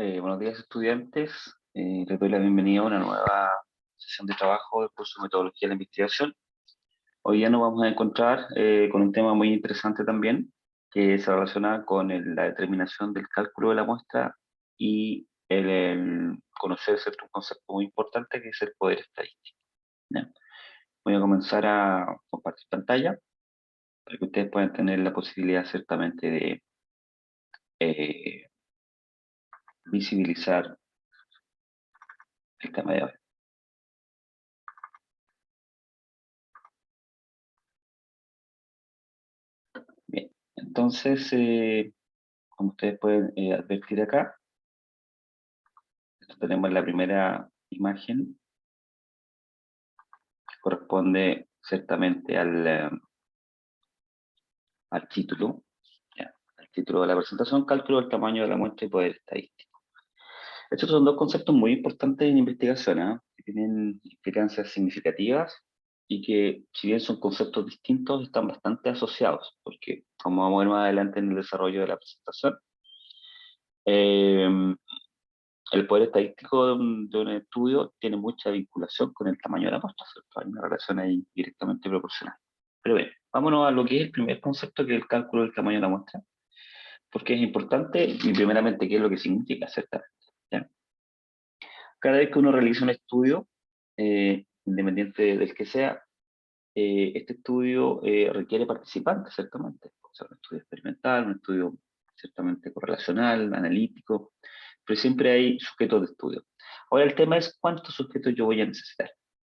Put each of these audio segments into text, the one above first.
Buenos días, estudiantes. Les doy la bienvenida a una nueva sesión de trabajo del curso de Metodología de la Investigación. Hoy día nos vamos a encontrar con un tema muy interesante también, que se relaciona con la determinación del cálculo de la muestra y el conocer un concepto muy importante que es el poder estadístico. ¿Ya? Voy a comenzar a compartir pantalla para que ustedes puedan tener la posibilidad ciertamente de eh, visibilizar el tema de hoy. Bien, entonces, como ustedes pueden advertir acá, tenemos la primera imagen que corresponde ciertamente al título, ¿ya? Al título de la presentación, cálculo del tamaño de la muestra y poder estadístico. Estos son dos conceptos muy importantes en investigación, que tienen implicancias significativas y que, si bien son conceptos distintos, están bastante asociados, porque como vamos a ver más adelante en el desarrollo de la presentación, eh, el poder estadístico de un estudio tiene mucha vinculación con el tamaño de la muestra, ¿cierto? Hay una relación ahí directamente proporcional. Pero bien, vámonos a lo que es el primer concepto, que es el cálculo del tamaño de la muestra, porque es importante y primeramente qué es lo que significa, ciertamente, ¿ya? Cada vez que uno realiza un estudio, independiente del que sea, este estudio requiere participantes, ciertamente. O sea, un estudio experimental, un estudio ciertamente correlacional, analítico, pero siempre hay sujetos de estudio. Ahora el tema es cuántos sujetos yo voy a necesitar,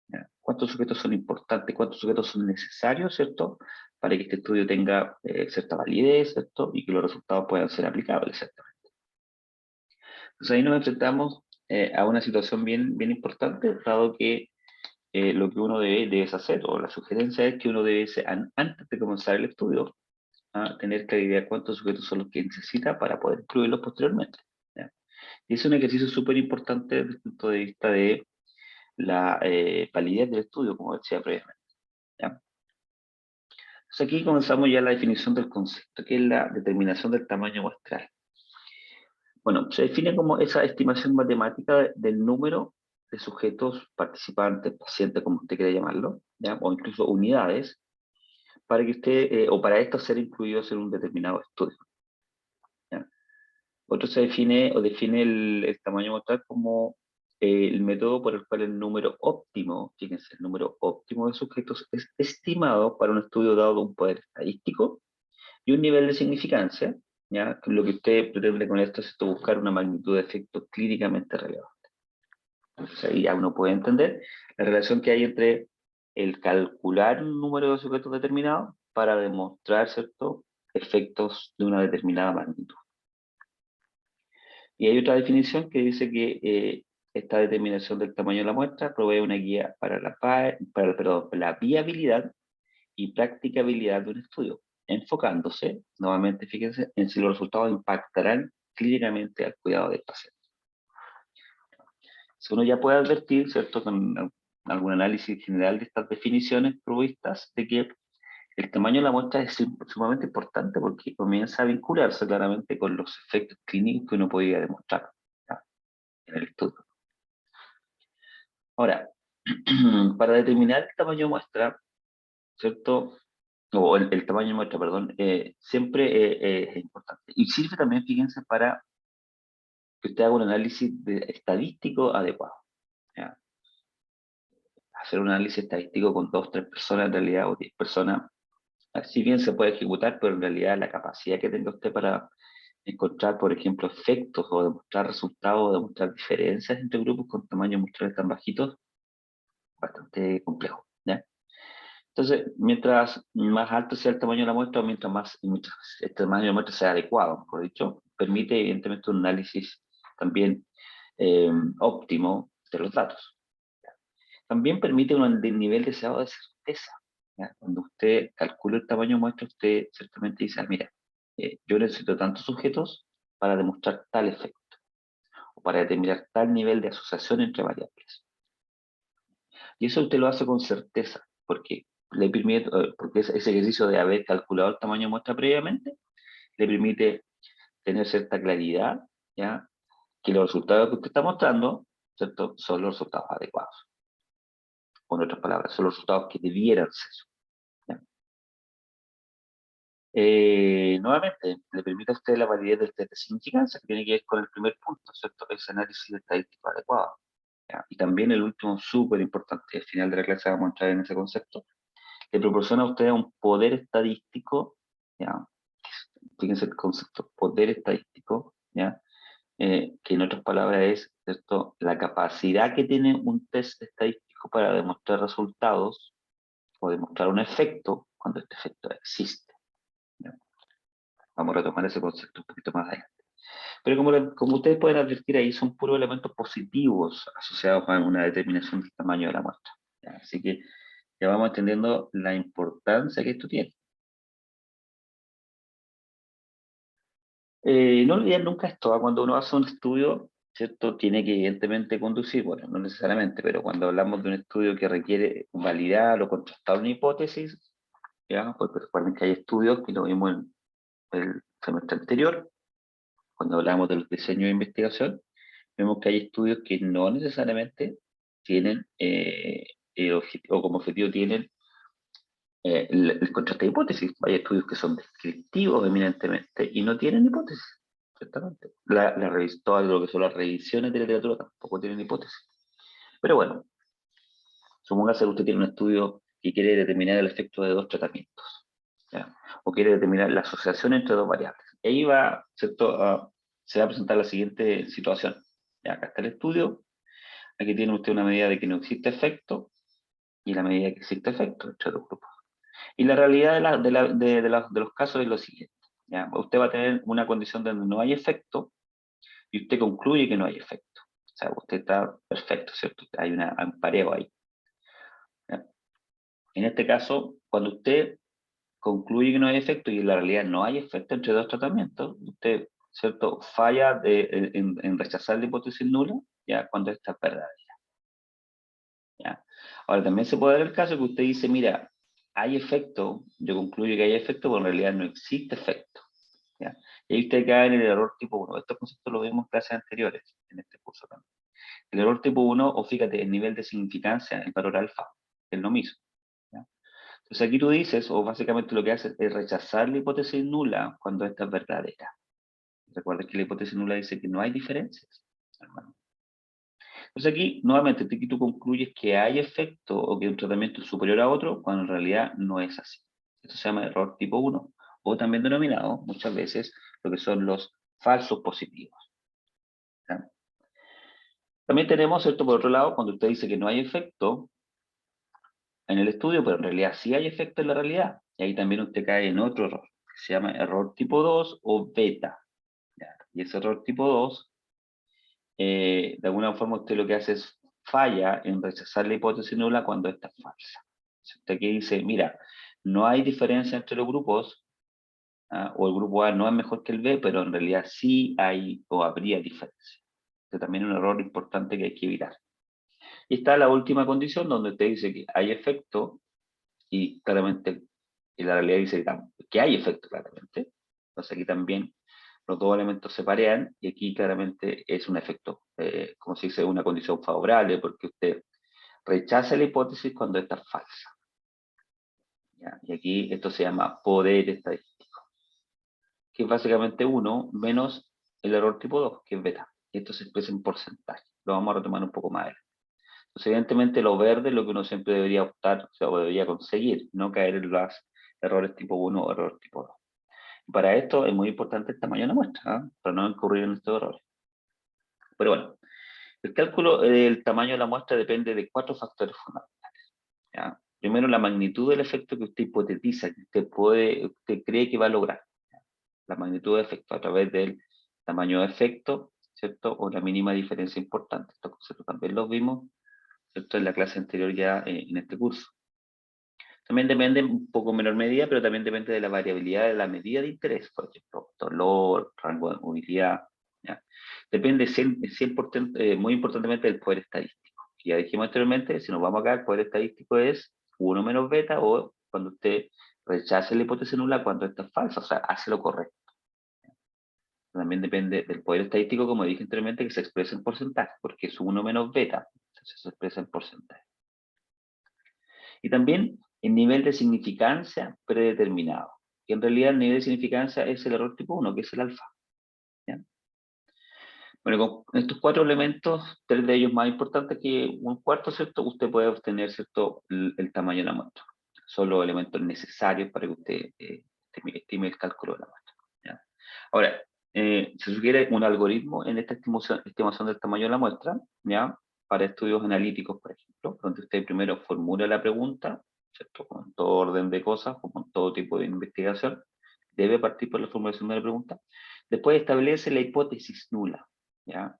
¿ya? Cuántos sujetos son importantes, cuántos sujetos son necesarios, ¿cierto? Para que este estudio tenga cierta validez, ¿cierto? Y que los resultados puedan ser aplicables, ¿cierto? Entonces ahí nos enfrentamos a una situación bien importante, dado que lo que uno debe hacer, o la sugerencia es que uno debe, antes de comenzar el estudio, tener claridad de cuántos sujetos son los que necesita para poder incluirlos posteriormente, ¿ya? Y es un ejercicio súper importante desde el punto de vista de la validez del estudio, como decía previamente, ¿ya? Entonces aquí comenzamos ya la definición del concepto, que es la determinación del tamaño muestral. Bueno, se define como esa estimación matemática del número de sujetos, participantes, pacientes, como usted quiera llamarlo, ¿ya? O incluso unidades, para que usted, o para estos ser incluidos en un determinado estudio, ¿ya? Otro se define, o define el tamaño muestral como el método por el cual el número óptimo, fíjense, el número óptimo de sujetos es estimado para un estudio dado un poder estadístico y un nivel de significancia, ¿ya? Lo que usted pretende con esto es buscar una magnitud de efecto clínicamente relevante. Entonces ahí ya uno puede entender la relación que hay entre el calcular un número de sujetos determinado para demostrar, ¿cierto?, efectos de una determinada magnitud. Y hay otra definición que dice que esta determinación del tamaño de la muestra provee una guía para la viabilidad y practicabilidad de un estudio, enfocándose, nuevamente fíjense, en si los resultados impactarán clínicamente al cuidado del paciente. Si uno ya puede advertir, ¿cierto?, con algún análisis general de estas definiciones provistas, de que el tamaño de la muestra es sumamente importante porque comienza a vincularse claramente con los efectos clínicos que uno podía demostrar, ¿ya?, en el estudio. Ahora, para determinar el tamaño de muestra, ¿cierto? O el tamaño de muestra, perdón, siempre es importante. Y sirve también, fíjense, para que usted haga un análisis estadístico adecuado, ¿ya? Hacer un análisis estadístico con 2 o 3 personas en realidad, o 10 personas, si bien se puede ejecutar, pero en realidad la capacidad que tenga usted para encontrar, por ejemplo, efectos o demostrar resultados o demostrar diferencias entre grupos con tamaños muestrales tan bajitos, bastante complejo, ¿ya? Entonces, mientras más alto sea el tamaño de la muestra, mientras este tamaño de la muestra sea adecuado, mejor dicho, permite evidentemente un análisis también óptimo de los datos. También permite un nivel deseado de certeza, ¿ya? Cuando usted calcula el tamaño de muestra, usted ciertamente dice, mira, yo necesito tantos sujetos para demostrar tal efecto, o para determinar tal nivel de asociación entre variables. Y eso usted lo hace con certeza, porque le permite, porque ese ejercicio de haber calculado el tamaño de muestra previamente, le permite tener cierta claridad, ¿ya?, que los resultados que usted está mostrando, ¿cierto?, son los resultados adecuados. O en otras palabras, son los resultados que debieran ser. ¿Ya? Nuevamente, le permite a usted la validez del test de significancia, que tiene que ver con el primer punto, ¿cierto?, que es análisis estadístico adecuado. ¿Ya? Y también el último, súper importante, al final de la clase vamos a entrar en ese concepto, le proporciona a usted un poder estadístico, ¿ya? Fíjense el concepto, poder estadístico, ¿ya? Que en otras palabras es, ¿cierto?, la capacidad que tiene un test estadístico para demostrar resultados o demostrar un efecto cuando este efecto existe. ¿Ya? Vamos a retomar ese concepto un poquito más adelante. Pero como ustedes pueden advertir ahí, son puros elementos positivos asociados a una determinación del tamaño de la muestra. ¿Ya? Así que ya vamos entendiendo la importancia que esto tiene. No olviden nunca esto, cuando uno hace un estudio, ¿cierto? Tiene que evidentemente conducir, bueno, no necesariamente, pero cuando hablamos de un estudio que requiere validar o contrastar una hipótesis, ya, porque recuerden que hay estudios que lo vimos en el semestre anterior, cuando hablamos de los diseños de investigación, vemos que hay estudios que no necesariamente tienen, o como objetivo tienen el contraste de hipótesis. Hay estudios que son descriptivos eminentemente y no tienen hipótesis, ciertamente. Todo lo que son las revisiones de literatura tampoco tienen hipótesis. Pero bueno, supóngase que usted tiene un estudio que quiere determinar el efecto de dos tratamientos, ¿ya? O quiere determinar la asociación entre dos variables. Y ahí va, ¿cierto? Se va a presentar la siguiente situación. ¿Ya? Acá está el estudio, aquí tiene usted una medida de que no existe efecto y la medida de que existe efecto entre dos grupos. Y la realidad de los casos es lo siguiente. ¿Ya? Usted va a tener una condición donde no hay efecto y usted concluye que no hay efecto. O sea, usted está perfecto, ¿cierto? Hay un pareo ahí. ¿Ya? En este caso, cuando usted concluye que no hay efecto y en la realidad no hay efecto entre dos tratamientos, usted, ¿cierto?, falla en rechazar la hipótesis nula, ¿ya?, cuando esta es verdadera. ¿Ya? Ahora, también se puede dar el caso que usted dice, mira, hay efecto, yo concluyo que hay efecto, pero en realidad no existe efecto. ¿Ya? Y ahí usted cae en el error tipo 1. Estos conceptos los vimos en clases anteriores, en este curso también. El error tipo 1, o fíjate, el nivel de significancia, el valor alfa, es lo mismo. ¿Ya? Entonces aquí tú dices, o básicamente lo que haces es rechazar la hipótesis nula cuando esta es verdadera. Recuerda que la hipótesis nula dice que no hay diferencias, hermano. Entonces aquí, nuevamente, aquí tú concluyes que hay efecto o que un tratamiento es superior a otro, cuando en realidad no es así. Esto se llama error tipo 1, o también denominado muchas veces lo que son los falsos positivos. ¿Ya? También tenemos, ¿cierto?, por otro lado, cuando usted dice que no hay efecto en el estudio, pero en realidad sí hay efecto en la realidad. Y ahí también usted cae en otro error, que se llama error tipo 2 o beta. ¿Ya? Y ese error tipo 2, de alguna forma usted lo que hace es falla en rechazar la hipótesis nula cuando esta es falsa. Si usted aquí dice, mira, no hay diferencia entre los grupos, o el grupo A no es mejor que el B, pero en realidad sí hay o habría diferencia. Este también es un error importante que hay que evitar. Y está la última condición donde usted dice que hay efecto y claramente en la realidad dice que hay efecto claramente. Entonces aquí también los dos elementos se parean y aquí claramente es un efecto, como se dice, una condición favorable porque usted rechaza la hipótesis cuando esta es falsa. ¿Ya? Y aquí esto se llama poder estadístico, que es básicamente 1 menos el error tipo 2, que es beta. Y esto se expresa en porcentaje. Lo vamos a retomar un poco más adelante. Entonces, evidentemente, lo verde es lo que uno siempre debería optar, o sea, o debería conseguir, no caer en los errores tipo 1 o error tipo 2. Para esto es muy importante el tamaño de la muestra, ¿eh?, para no incurrir en estos errores. Pero bueno, el cálculo del tamaño de la muestra depende de 4 factores fundamentales. ¿Ya? Primero, la magnitud del efecto que usted hipotetiza, que usted cree que va a lograr. ¿Ya? La magnitud de efecto a través del tamaño de efecto, ¿cierto? O la mínima diferencia importante. Estos conceptos también los vimos, ¿cierto?, en la clase anterior ya en este curso. También depende en un poco menor medida, pero también depende de la variabilidad de la medida de interés, por ejemplo, dolor, rango de movilidad. ¿Ya? Depende muy importantemente del poder estadístico. Ya dijimos anteriormente, si nos vamos acá, el poder estadístico es 1 menos beta, o cuando usted rechace la hipótesis nula cuando esta es falsa, o sea, hace lo correcto. También depende del poder estadístico, como dije anteriormente, que se expresa en porcentaje, porque es 1 menos beta, entonces se expresa en porcentaje. Y también el nivel de significancia predeterminado, que en realidad el nivel de significancia es el error tipo 1, que es el alfa. ¿Ya? Bueno, con estos 4 elementos, 3 de ellos más importantes que un cuarto, ¿cierto? Usted puede obtener, ¿cierto?, el tamaño de la muestra. Son los elementos necesarios para que usted estime el cálculo de la muestra. ¿Ya? Ahora, se sugiere un algoritmo en esta estimación del tamaño de la muestra, ¿ya? Para estudios analíticos, por ejemplo, donde usted primero formula la pregunta, ¿cierto?, con todo orden de cosas, o con todo tipo de investigación, debe partir por la formulación de la pregunta. Después establece la hipótesis nula, ¿ya?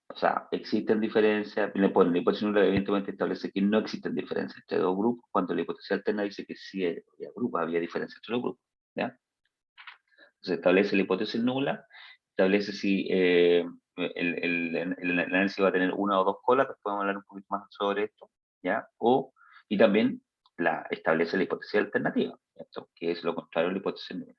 O sea, existen diferencias, la hipótesis nula evidentemente establece que no existen diferencias entre dos grupos, cuando la hipótesis alterna dice que sí había grupos, había diferencias entre los grupos, ¿ya? Se establece la hipótesis nula, establece si el análisis va a tener una o dos colas, después podemos hablar un poquito más sobre esto, ¿ya? Y también establece la hipótesis alternativa, ¿cierto?, que es lo contrario a la hipótesis nula.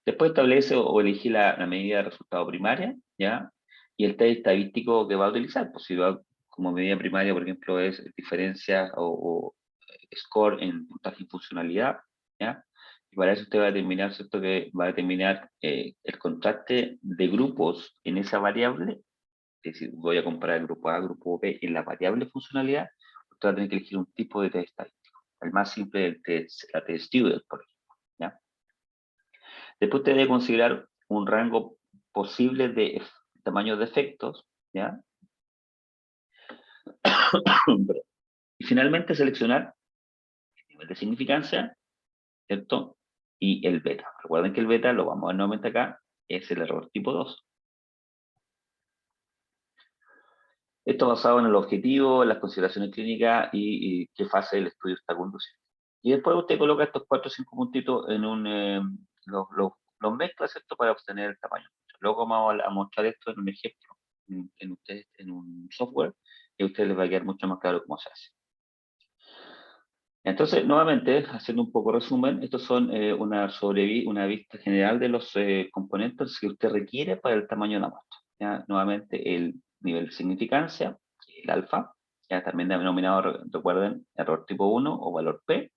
Después establece o elige la medida de resultado primaria, ¿ya? Y el test estadístico que va a utilizar, pues si va como medida primaria, por ejemplo, es diferencia o score en puntaje y funcionalidad, ¿ya? Y para eso usted va a determinar, ¿cierto?, que va a determinar el contraste de grupos en esa variable, es decir, voy a comparar el grupo A, grupo B en la variable funcionalidad, usted va a tener que elegir un tipo de test estadístico. El más simple es la test student, por ejemplo, ¿ya? Después usted debe considerar un rango posible de tamaños de efectos, ¿ya? Y finalmente seleccionar el nivel de significancia, ¿cierto? Y el beta. Recuerden que el beta, lo vamos a ver nuevamente acá, es el error tipo 2. Esto basado en el objetivo, las consideraciones clínicas y qué fase del estudio está conduciendo. Y después usted coloca estos 4 o 5 puntitos en los mezcla, ¿cierto?, para obtener el tamaño. Luego vamos a mostrar esto en un ejemplo, en un software, y a ustedes les va a quedar mucho más claro cómo se hace. Entonces, nuevamente, haciendo un poco resumen, estos son una vista general de los componentes que usted requiere para el tamaño de la muestra. ¿Ya? Nuevamente, el nivel de significancia, el alfa, ya también denominado, recuerden, error tipo 1 o valor P,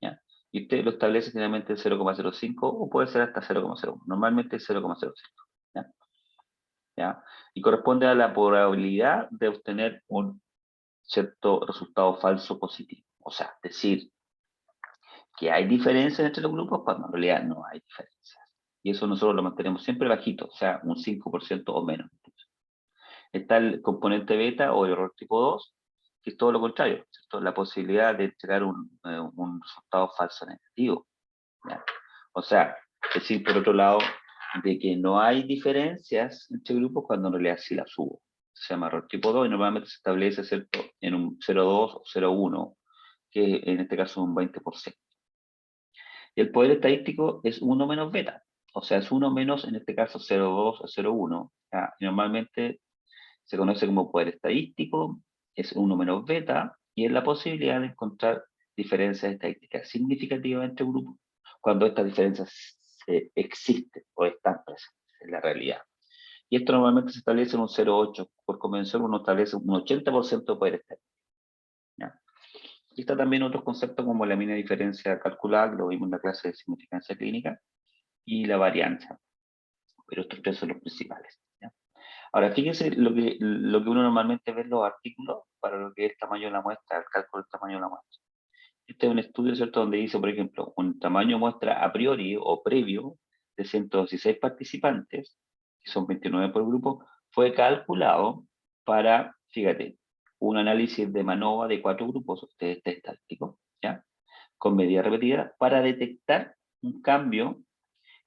¿ya? Y usted lo establece generalmente en 0,05 o puede ser hasta 0,01. Normalmente es 0,05. ¿Ya? ¿Ya? Y corresponde a la probabilidad de obtener un cierto resultado falso positivo. O sea, decir que hay diferencias entre los grupos cuando en realidad no hay diferencias. Y eso nosotros lo mantenemos siempre bajito, o sea, un 5% o menos. Está el componente beta o el error tipo 2, que es todo lo contrario, ¿cierto? La posibilidad de entregar un resultado falso negativo, ¿ya? O sea, decir por otro lado de que no hay diferencias entre grupos cuando en realidad sí las hubo. Se llama error tipo 2 y normalmente se establece, ¿cierto?, en un 0,2 o 0,1, que en este caso es un 20%. Y el poder estadístico es 1 menos beta, o sea, es 1 menos, en este caso, 0,2 o 0,1. Y normalmente se conoce como poder estadístico, es 1 menos beta, y es la posibilidad de encontrar diferencias estadísticas significativas entre grupos, cuando estas diferencias existen o están presentes en la realidad. Y esto normalmente se establece en un 0,8, por convención uno establece un 80% de poder estadístico. ¿Ya? Y está también otros conceptos como la mínima diferencia calculada, que lo vimos en la clase de significancia clínica, y la varianza, pero estos tres son los principales, ¿ya? Ahora, fíjense lo que uno normalmente ve en los artículos para lo que es el tamaño de la muestra, el cálculo del tamaño de la muestra. Este es un estudio, ¿cierto?, donde dice, por ejemplo, un tamaño de muestra a priori o previo de 116 participantes, que son 29 por grupo, fue calculado para, fíjate, un análisis de MANOVA de 4 grupos, test estadístico, ¿ya?, con medida repetida, para detectar un cambio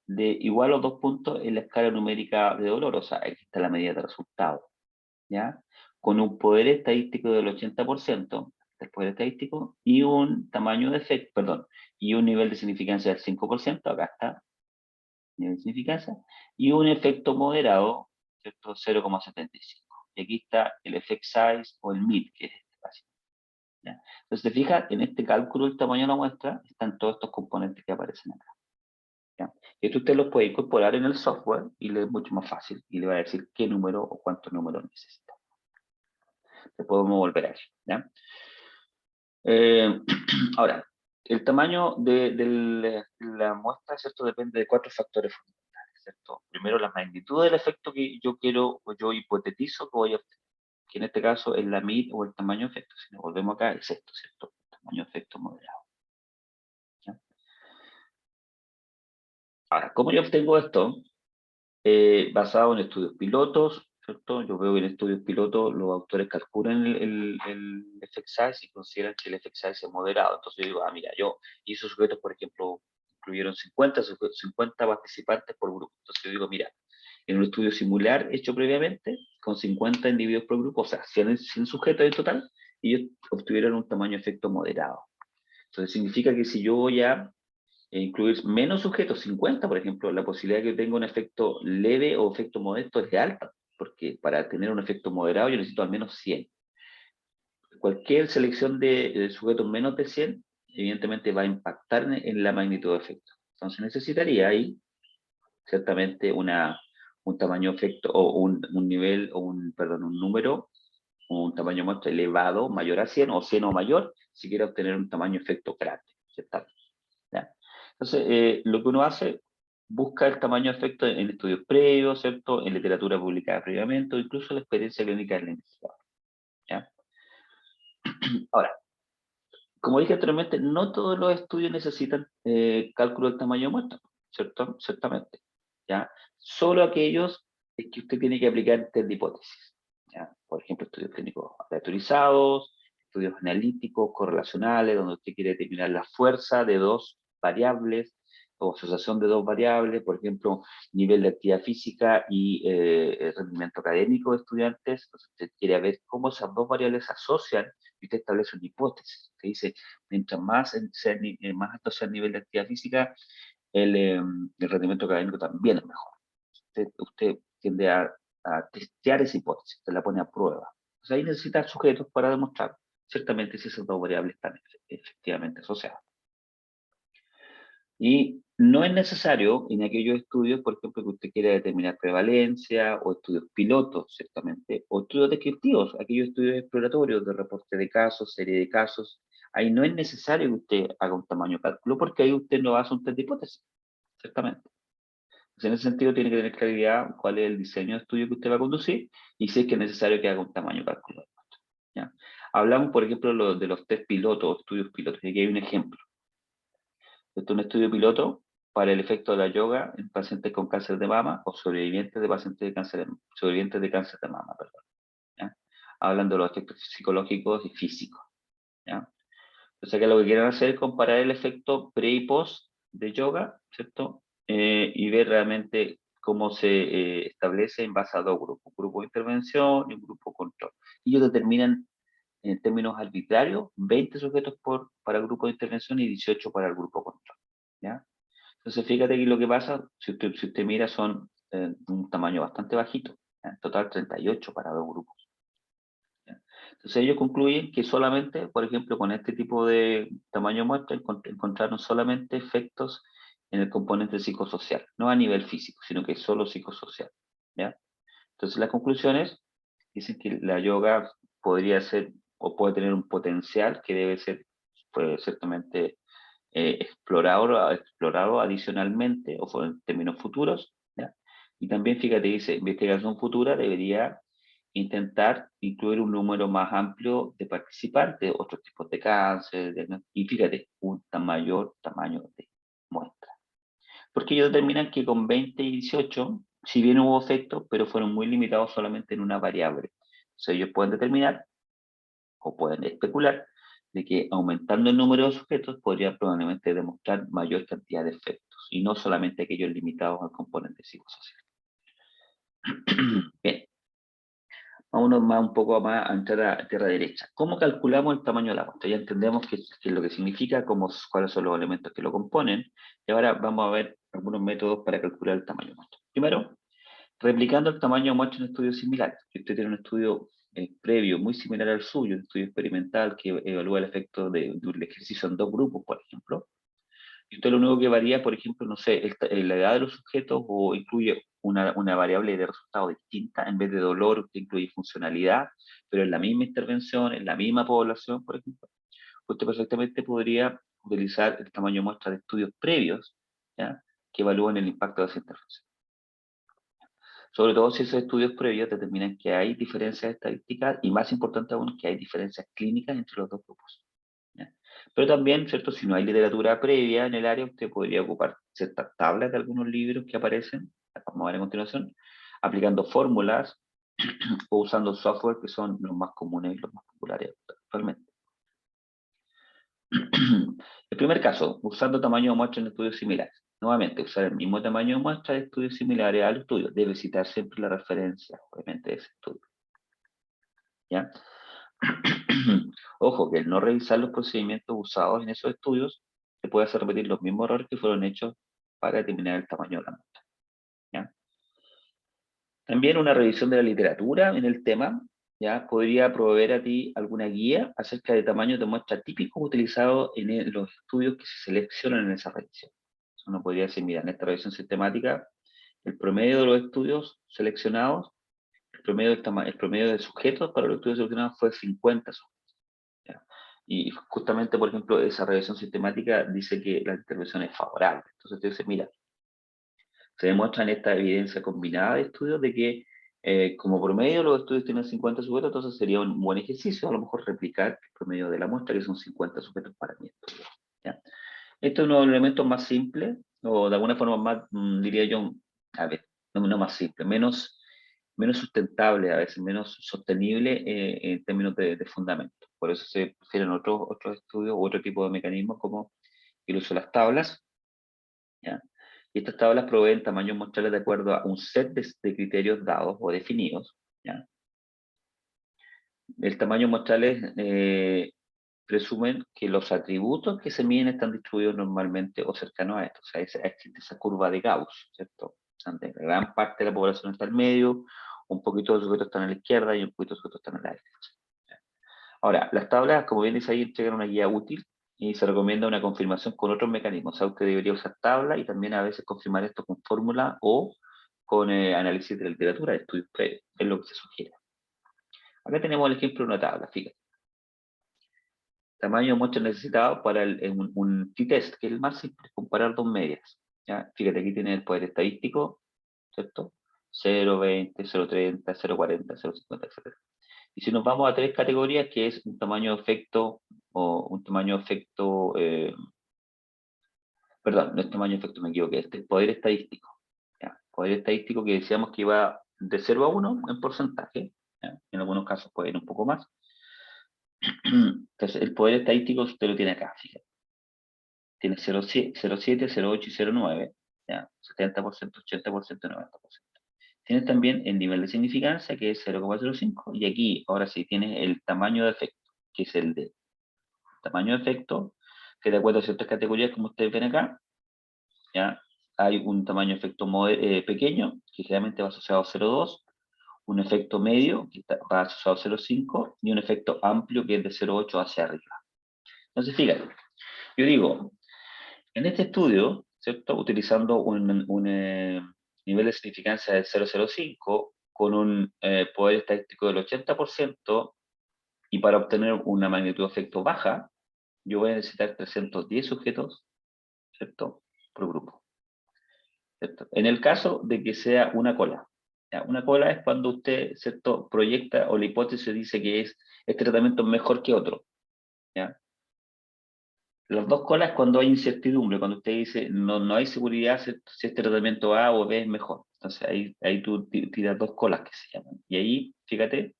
de igual o 2 puntos en la escala numérica de dolor, o sea, aquí está la medida de resultado, ¿ya? Con un poder estadístico del 80% del poder estadístico y un tamaño de efecto, perdón, y un nivel de significancia del 5%, acá está, nivel de significancia, y un efecto moderado, ¿cierto? 0,75. Y aquí está el effect size o el MID, que es este caso, ¿ya? Entonces, te fijas, en este cálculo del tamaño de la muestra están todos estos componentes que aparecen acá, ¿ya? Y esto usted lo puede incorporar en el software y le es mucho más fácil y le va a decir qué número o cuántos números necesita. Le podemos volver a eso, ¿ya? Ahora, el tamaño de la muestra, ¿cierto? Depende de 4 factores fundamentales, ¿cierto? Primero, la magnitud del efecto que yo quiero o yo hipotetizo que voy a obtener, que en este caso es la mid o el tamaño de efecto. Si nos volvemos acá, es esto, ¿cierto? El tamaño de efecto moderado, ¿ya? Ahora, ¿cómo yo obtengo esto? Basado en estudios pilotos, ¿cierto? Yo veo que en estudios pilotos los autores calculan el effect size y consideran que el effect size es moderado. Entonces yo digo, mira, yo hice sujetos, por ejemplo, incluyeron 50 participantes por grupo. Entonces yo digo, mira, en un estudio similar hecho previamente, con 50 individuos por grupo, o sea, 100 sujetos en total, ellos obtuvieron un tamaño de efecto moderado. Entonces significa que si yo voy a incluir menos sujetos, 50 por ejemplo, la posibilidad de que tenga un efecto leve o efecto modesto es de alta, porque para tener un efecto moderado yo necesito al menos 100. Cualquier selección de sujetos menos de 100, evidentemente va a impactar en la magnitud de efecto. Entonces necesitaría ahí ciertamente un tamaño de efecto o un nivel o perdón, un número, un tamaño muestra elevado, mayor a 100 o 100 o mayor, si quiere obtener un tamaño de efecto grande, ¿cierto? ¿Ya? Entonces, lo que uno hace, busca el tamaño de efecto en estudios previos, ¿cierto? En literatura publicada previamente, o incluso la experiencia clínica del investigador, ¿ya? Ahora, como dije anteriormente, no todos los estudios necesitan cálculo del tamaño de muestra, ¿cierto? Ciertamente, ¿ya? Solo aquellos que usted tiene que aplicar test de hipótesis, ¿ya? Por ejemplo, estudios clínicos aleatorizados, estudios analíticos, correlacionales, donde usted quiere determinar la fuerza de dos variables o asociación de dos variables, por ejemplo, nivel de actividad física y rendimiento académico de estudiantes. Entonces, usted quiere ver cómo esas dos variables se asocian y usted establece una hipótesis que dice, mientras más alto sea el nivel de actividad física, el rendimiento académico también es mejor. Usted tiende a testear esa hipótesis, usted la pone a prueba. Entonces ahí necesita sujetos para demostrar ciertamente si esas dos variables están efectivamente asociadas. Y no es necesario en aquellos estudios, por ejemplo, que usted quiera determinar prevalencia o estudios pilotos, ciertamente, o estudios descriptivos, aquellos estudios exploratorios de reporte de casos, serie de casos. Ahí no es necesario que usted haga un tamaño de cálculo porque ahí usted no hace un test de hipótesis, ciertamente. Entonces, en ese sentido, tiene que tener claridad cuál es el diseño de estudio que usted va a conducir y si es que es necesario que haga un tamaño de cálculo, ¿ya? Hablamos, por ejemplo, de los test pilotos o estudios pilotos. Y aquí hay un ejemplo. Este es un estudio piloto para el efecto de la yoga en pacientes con cáncer de mama o sobrevivientes de pacientes de cáncer sobrevivientes de cáncer de mama, perdón, ¿ya? Hablan de los efectos psicológicos y físicos, ¿ya? Entonces acá lo que quieren hacer es comparar el efecto pre y post de yoga, ¿cierto? Y ver realmente cómo se establece en base a dos grupos, un grupo de intervención y un grupo control. Y ellos determinan en términos arbitrarios 20 sujetos para el grupo de intervención y 18 para el grupo control, ¿ya? Entonces, fíjate que lo que pasa, si usted mira, son un tamaño bastante bajito, ¿ya? En total 38 para dos grupos, ¿ya? Entonces, ellos concluyen que solamente, por ejemplo, con este tipo de tamaño muestra, encontraron solamente efectos en el componente psicosocial, no a nivel físico, sino que solo psicosocial, ¿ya? Entonces, las conclusiones dicen que la yoga podría ser o puede tener un potencial que debe ser, pues, ciertamente explorado adicionalmente o en términos futuros, ¿ya? Y también, fíjate, dice, investigación futura debería intentar incluir un número más amplio de participantes, otros tipos de cáncer, y fíjate, un mayor tamaño de muestra. Porque ellos determinan que con 20 y 18, si bien hubo efectos, pero fueron muy limitados solamente en una variable. O sea, ellos pueden determinar o pueden especular de que aumentando el número de sujetos podría probablemente demostrar mayor cantidad de efectos y no solamente aquellos limitados al componente psicosocial. Bien, vámonos un poco más a entrar a tierra derecha. ¿Cómo calculamos el tamaño de la muestra? Ya entendemos qué es lo que significa, cuáles son los elementos que lo componen, y ahora vamos a ver algunos métodos para calcular el tamaño de muestra. Primero, replicando el tamaño de muestra en estudios similares. Si usted tiene un estudio previo muy similar al suyo, un estudio experimental que evalúa el efecto de un ejercicio en dos grupos, por ejemplo, Esto lo único que varía, por ejemplo, no sé, la edad de los sujetos o incluye una variable de resultado distinta, en vez de dolor, usted incluye funcionalidad, pero en la misma intervención, en la misma población, por ejemplo, usted perfectamente podría utilizar el tamaño de muestra de estudios previos, ¿ya?, que evalúan el impacto de esa intervención. Sobre todo si esos estudios previos determinan que hay diferencias estadísticas y, más importante aún, que hay diferencias clínicas entre los dos grupos, ¿ya? Pero también, ¿cierto? Si no hay literatura previa en el área, usted podría ocupar ciertas tablas de algunos libros que aparecen, las vamos a ver a continuación, aplicando fórmulas o usando software que son los más comunes y los más populares actualmente. El primer caso, usando tamaño de muestra en estudios similares. Nuevamente, usar el mismo tamaño de muestra de estudios similares al estudio. Debe citar siempre la referencia, obviamente, de ese estudio, ¿ya? Ojo, que el no revisar los procedimientos usados en esos estudios te puede hacer repetir los mismos errores que fueron hechos para determinar el tamaño de la muestra, ¿ya? También una revisión de la literatura en el tema, ¿ya?, podría proveer a ti alguna guía acerca de tamaños de muestra típicos utilizados en los estudios que se seleccionan en esa revisión. Uno podría decir, mira, en esta revisión sistemática, el promedio de los estudios seleccionados, el promedio de sujetos para los estudios seleccionados fue 50 sujetos, ¿ya? Y justamente, por ejemplo, esa revisión sistemática dice que la intervención es favorable. Entonces te dice, mira, se demuestra en esta evidencia combinada de estudios de que como promedio los estudios tienen 50 sujetos, entonces sería un buen ejercicio a lo mejor replicar el promedio de la muestra, que son 50 sujetos para mi estudio, ¿ya? Esto es uno de los elementos más simples, o de alguna forma más, diría yo, a ver, no más simple, menos sustentable, a veces menos sostenible en términos de fundamento. Por eso se prefieren otros estudios u otro tipo de mecanismos como el uso de las tablas, ¿ya? Y estas tablas proveen tamaños muestrales de acuerdo a un set de criterios dados o definidos, ¿ya? El tamaño muestrales presumen que los atributos que se miden están distribuidos normalmente o cercanos a esto. O sea, existe esa curva de Gauss, ¿cierto? Donde gran parte de la población está al medio, un poquito de los sujetos están a la izquierda y un poquito de los sujetos están a la derecha. Ahora, las tablas, como bien dice ahí, entregan una guía útil y se recomienda una confirmación con otros mecanismos. O sea, usted debería usar tabla y también a veces confirmar esto con fórmula o con análisis de la literatura, de estudios previos. Es lo que se sugiere. Acá tenemos el ejemplo de una tabla, fíjate. Tamaño de muestra necesitado para un t-test, que es el más simple, comparar dos medias, ¿ya? Fíjate, aquí tiene el poder estadístico, ¿cierto? 0,20, 0,30, 0,40, 0,50, etc. Y si nos vamos a tres categorías, que es un tamaño de efecto, o un tamaño de efecto, perdón, no es tamaño de efecto, me equivoqué, este es poder estadístico, ¿ya? Poder estadístico que decíamos que iba de 0 a 1 en porcentaje, ¿ya? En algunos casos puede ir un poco más. Entonces, el poder estadístico usted lo tiene acá, fíjate. Tiene 0,7, 0,8 y 0,9, ¿ya? 70%, 80%, 90%. Tienes también el nivel de significancia, que es 0,05, y aquí, ahora sí, tienes el tamaño de efecto, que es el de tamaño de efecto, que de acuerdo a ciertas categorías, como ustedes ven acá, ¿ya? Hay un tamaño de efecto pequeño, que generalmente va asociado a 0,2, un efecto medio, que va asociado a 0,5, y un efecto amplio, que es de 0,8 hacia arriba. Entonces, fíjate, yo digo, en este estudio, ¿cierto?, utilizando un nivel de significancia de 0,05 con un poder estadístico del 80%, y para obtener una magnitud de efecto baja, yo voy a necesitar 310 sujetos, ¿cierto?, por grupo, ¿cierto? En el caso de que sea una cola, ¿ya? Una cola es cuando usted, ¿cierto?, proyecta o la hipótesis dice que este tratamiento es mejor que otro, ¿ya? Las dos colas cuando hay incertidumbre, cuando usted dice no hay seguridad si este tratamiento A o B es mejor. Entonces ahí tú tiras dos colas que se llaman. Y ahí, fíjate,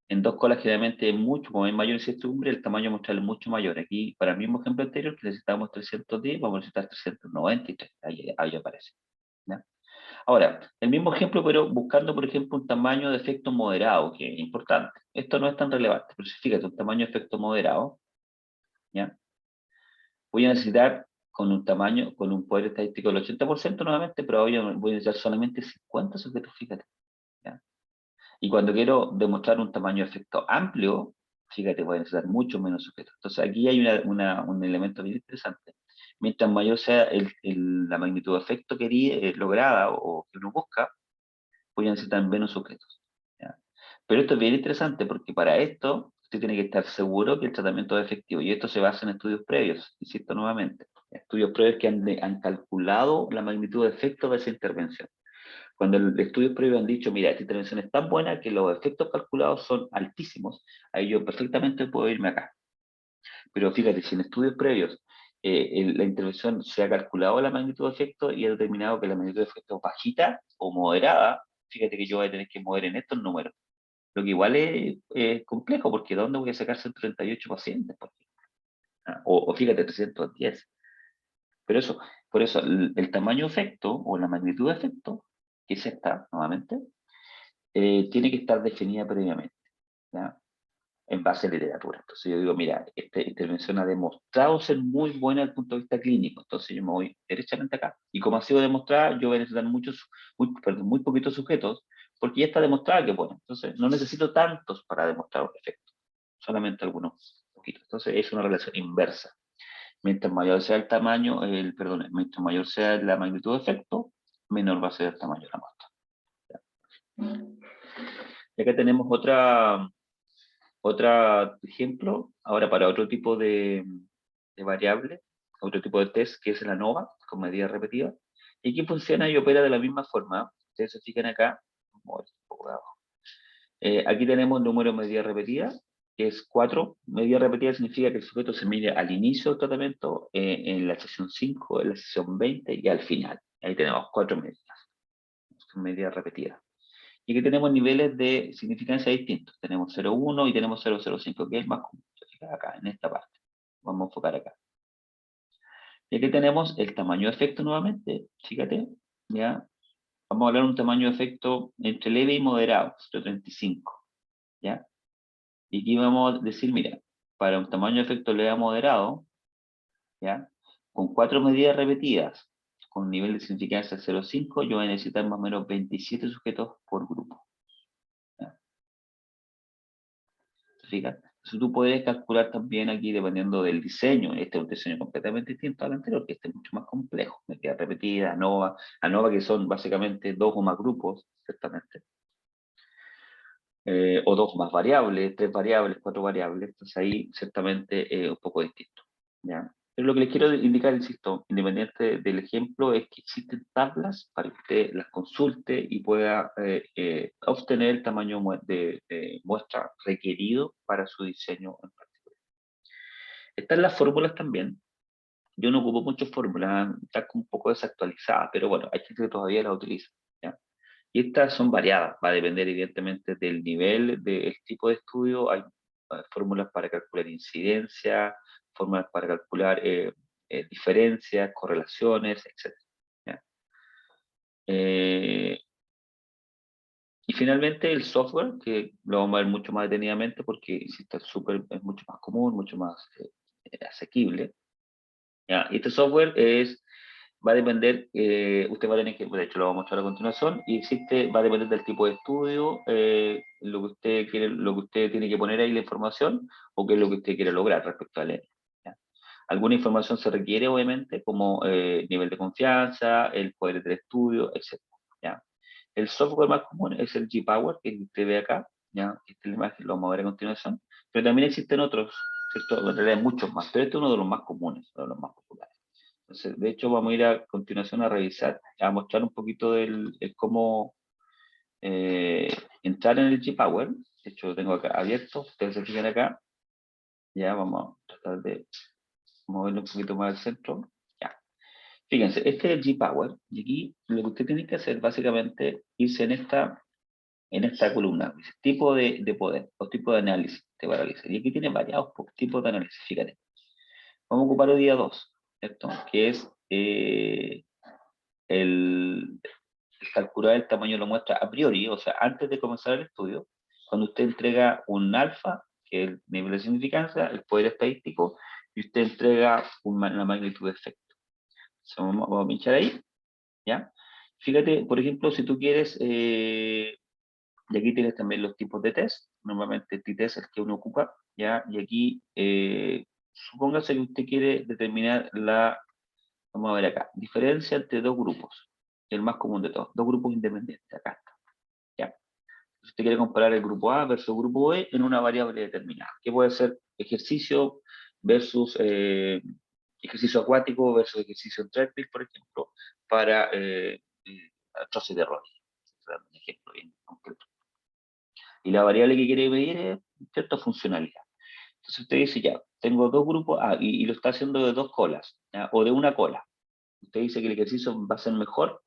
en dos colas generalmente es mucho, como hay mayor incertidumbre, el tamaño muestral es mucho mayor. Aquí, para el mismo ejemplo anterior, que necesitamos 310, vamos a necesitar 393. Ahí aparece, ¿ya? Ahora, el mismo ejemplo, pero buscando, por ejemplo, un tamaño de efecto moderado, que es importante. Esto no es tan relevante, pero fíjate, un tamaño de efecto moderado, ¿ya? Voy a necesitar con un poder estadístico del 80% nuevamente, pero voy a necesitar solamente 50 sujetos, fíjate, ¿ya? Y cuando quiero demostrar un tamaño de efecto amplio, fíjate, voy a necesitar mucho menos sujetos. Entonces aquí hay un elemento bien interesante. Mientras mayor sea la magnitud de efecto lograda o que uno busca, pueden ser tan menos sujetos. ¿Ya? Pero esto es bien interesante porque para esto usted tiene que estar seguro que el tratamiento es efectivo. Y esto se basa en estudios previos, insisto nuevamente. Estudios previos que han calculado la magnitud de efecto de esa intervención. Cuando el estudios previos han dicho, mira, esta intervención es tan buena que los efectos calculados son altísimos, ahí yo perfectamente puedo irme acá. Pero fíjate, si en estudios previos la intervención se ha calculado la magnitud de efecto y ha determinado que la magnitud de efecto es bajita o moderada, fíjate que yo voy a tener que mover en estos números. Lo que igual es complejo, porque ¿de dónde voy a sacar 138 pacientes? ¿Ah? O fíjate, 310. Pero eso, por eso, el tamaño de efecto o la magnitud de efecto, que es esta, nuevamente, tiene que estar definida previamente, ¿ya? En base a literatura. Entonces yo digo, mira, esta intervención ha demostrado ser muy buena desde el punto de vista clínico, entonces yo me voy derechamente acá. Y como ha sido demostrada, yo voy a necesitar muy poquitos sujetos, porque ya está demostrada que es buena. Entonces no necesito tantos para demostrar un efecto, solamente algunos poquitos. Entonces es una relación inversa. Mientras mayor sea el tamaño, mientras mayor sea la magnitud de efecto, menor va a ser el tamaño de la muestra. Y acá tenemos otro ejemplo, ahora para otro tipo de variable, otro tipo de test, que es la ANOVA, con medidas repetidas. Y aquí funciona y opera de la misma forma. Ustedes se fijan acá, vamos a ver un poco de abajo. Aquí tenemos el número de medidas repetidas, que es 4. Medidas repetidas significa que el sujeto se mide al inicio del tratamiento, en la sesión 5, en la sesión 20 y al final. Ahí tenemos 4 medidas. Son medidas repetidas. Y aquí tenemos niveles de significancia distintos. Tenemos 0,1 y tenemos 0,05, que es el más común. Acá, en esta parte. Vamos a enfocar acá. Y aquí tenemos el tamaño de efecto nuevamente. Fíjate, ¿ya? Vamos a hablar de un tamaño de efecto entre leve y moderado, 0,35. ¿Ya? Y aquí vamos a decir, mira, para un tamaño de efecto leve a moderado, ¿ya? Con 4 medidas repetidas, con un nivel de significancia 0,5, yo voy a necesitar más o menos 27 sujetos por grupo. ¿Ya? Fíjate. Entonces tú puedes calcular también aquí, dependiendo del diseño, este es un diseño completamente distinto al anterior, que este es mucho más complejo, medidas repetidas, ANOVA, que son básicamente 2 o más grupos, ciertamente. O 2 más variables, 3 variables, 4 variables, entonces ahí ciertamente es un poco distinto. ¿Ya? Pero lo que les quiero indicar, insisto, independiente del ejemplo, es que existen tablas para que usted las consulte y pueda obtener el tamaño de muestra requerido para su diseño en particular. Están las fórmulas también. Yo no ocupo muchas fórmulas, están un poco desactualizadas, pero bueno, hay gente que todavía las utiliza. ¿Ya? Y estas son variadas, va a depender evidentemente del nivel, del tipo de estudio. Hay fórmulas para calcular incidencia, fórmulas para calcular diferencias, correlaciones, etc. ¿Ya? Eh, y finalmente el software, que lo vamos a ver mucho más detenidamente porque insisto, es mucho más común, mucho más asequible. ¿Ya? Y este software va a depender, usted va a tener que, de hecho lo vamos a mostrar a continuación, y va a depender del tipo de estudio, lo que usted quiere, lo que usted tiene que poner ahí la información, o qué es lo que usted quiere lograr respecto al ENI. ¿Ya? Alguna información se requiere, obviamente, como nivel de confianza, el poder del estudio, etc. ¿Ya? El software más común es el G-Power, que usted ve acá, ¿ya? Esta es la imagen, lo vamos a ver a continuación, pero también existen otros, ¿cierto? En realidad muchos más, pero este es uno de los más comunes, uno de los más populares. Entonces, de hecho, vamos a ir a continuación a revisar, a mostrar un poquito el cómo entrar en el G-Power. De hecho, lo tengo acá abierto. Ustedes se fijan acá. Ya, vamos a tratar de moverlo un poquito más al centro. Ya. Fíjense, este es el G-Power. Y aquí lo que usted tiene que hacer, básicamente, irse en esta columna. Dice, tipo de poder o tipo de análisis te va a realizar. Y aquí tiene variados tipos de análisis. Fíjate. Vamos a ocupar el día 2, ¿cierto? Que es el calcular el tamaño de la muestra a priori, o sea, antes de comenzar el estudio, cuando usted entrega un alfa, que es el nivel de significancia, el poder estadístico, y usted entrega una magnitud de efecto. Entonces, vamos a pinchar ahí, ¿ya? Fíjate, por ejemplo, si tú quieres, y aquí tienes también los tipos de test, normalmente el t-test es el que uno ocupa, ¿ya? Y aquí, supóngase que usted quiere determinar Vamos a ver acá. Diferencia entre dos grupos. El más común de todos. Dos grupos independientes. Acá está. ¿Ya? Si usted quiere comparar el grupo A versus el grupo B en una variable determinada. Que puede ser ejercicio versus ejercicio acuático versus ejercicio en treadmill, por ejemplo, para troces de rol. Un ejemplo bien concreto. Y la variable que quiere medir es cierta funcionalidad. Entonces usted dice, ya, tengo dos grupos A y lo está haciendo de dos colas, ¿ya? O de una cola. Usted dice que el ejercicio va a ser mejor,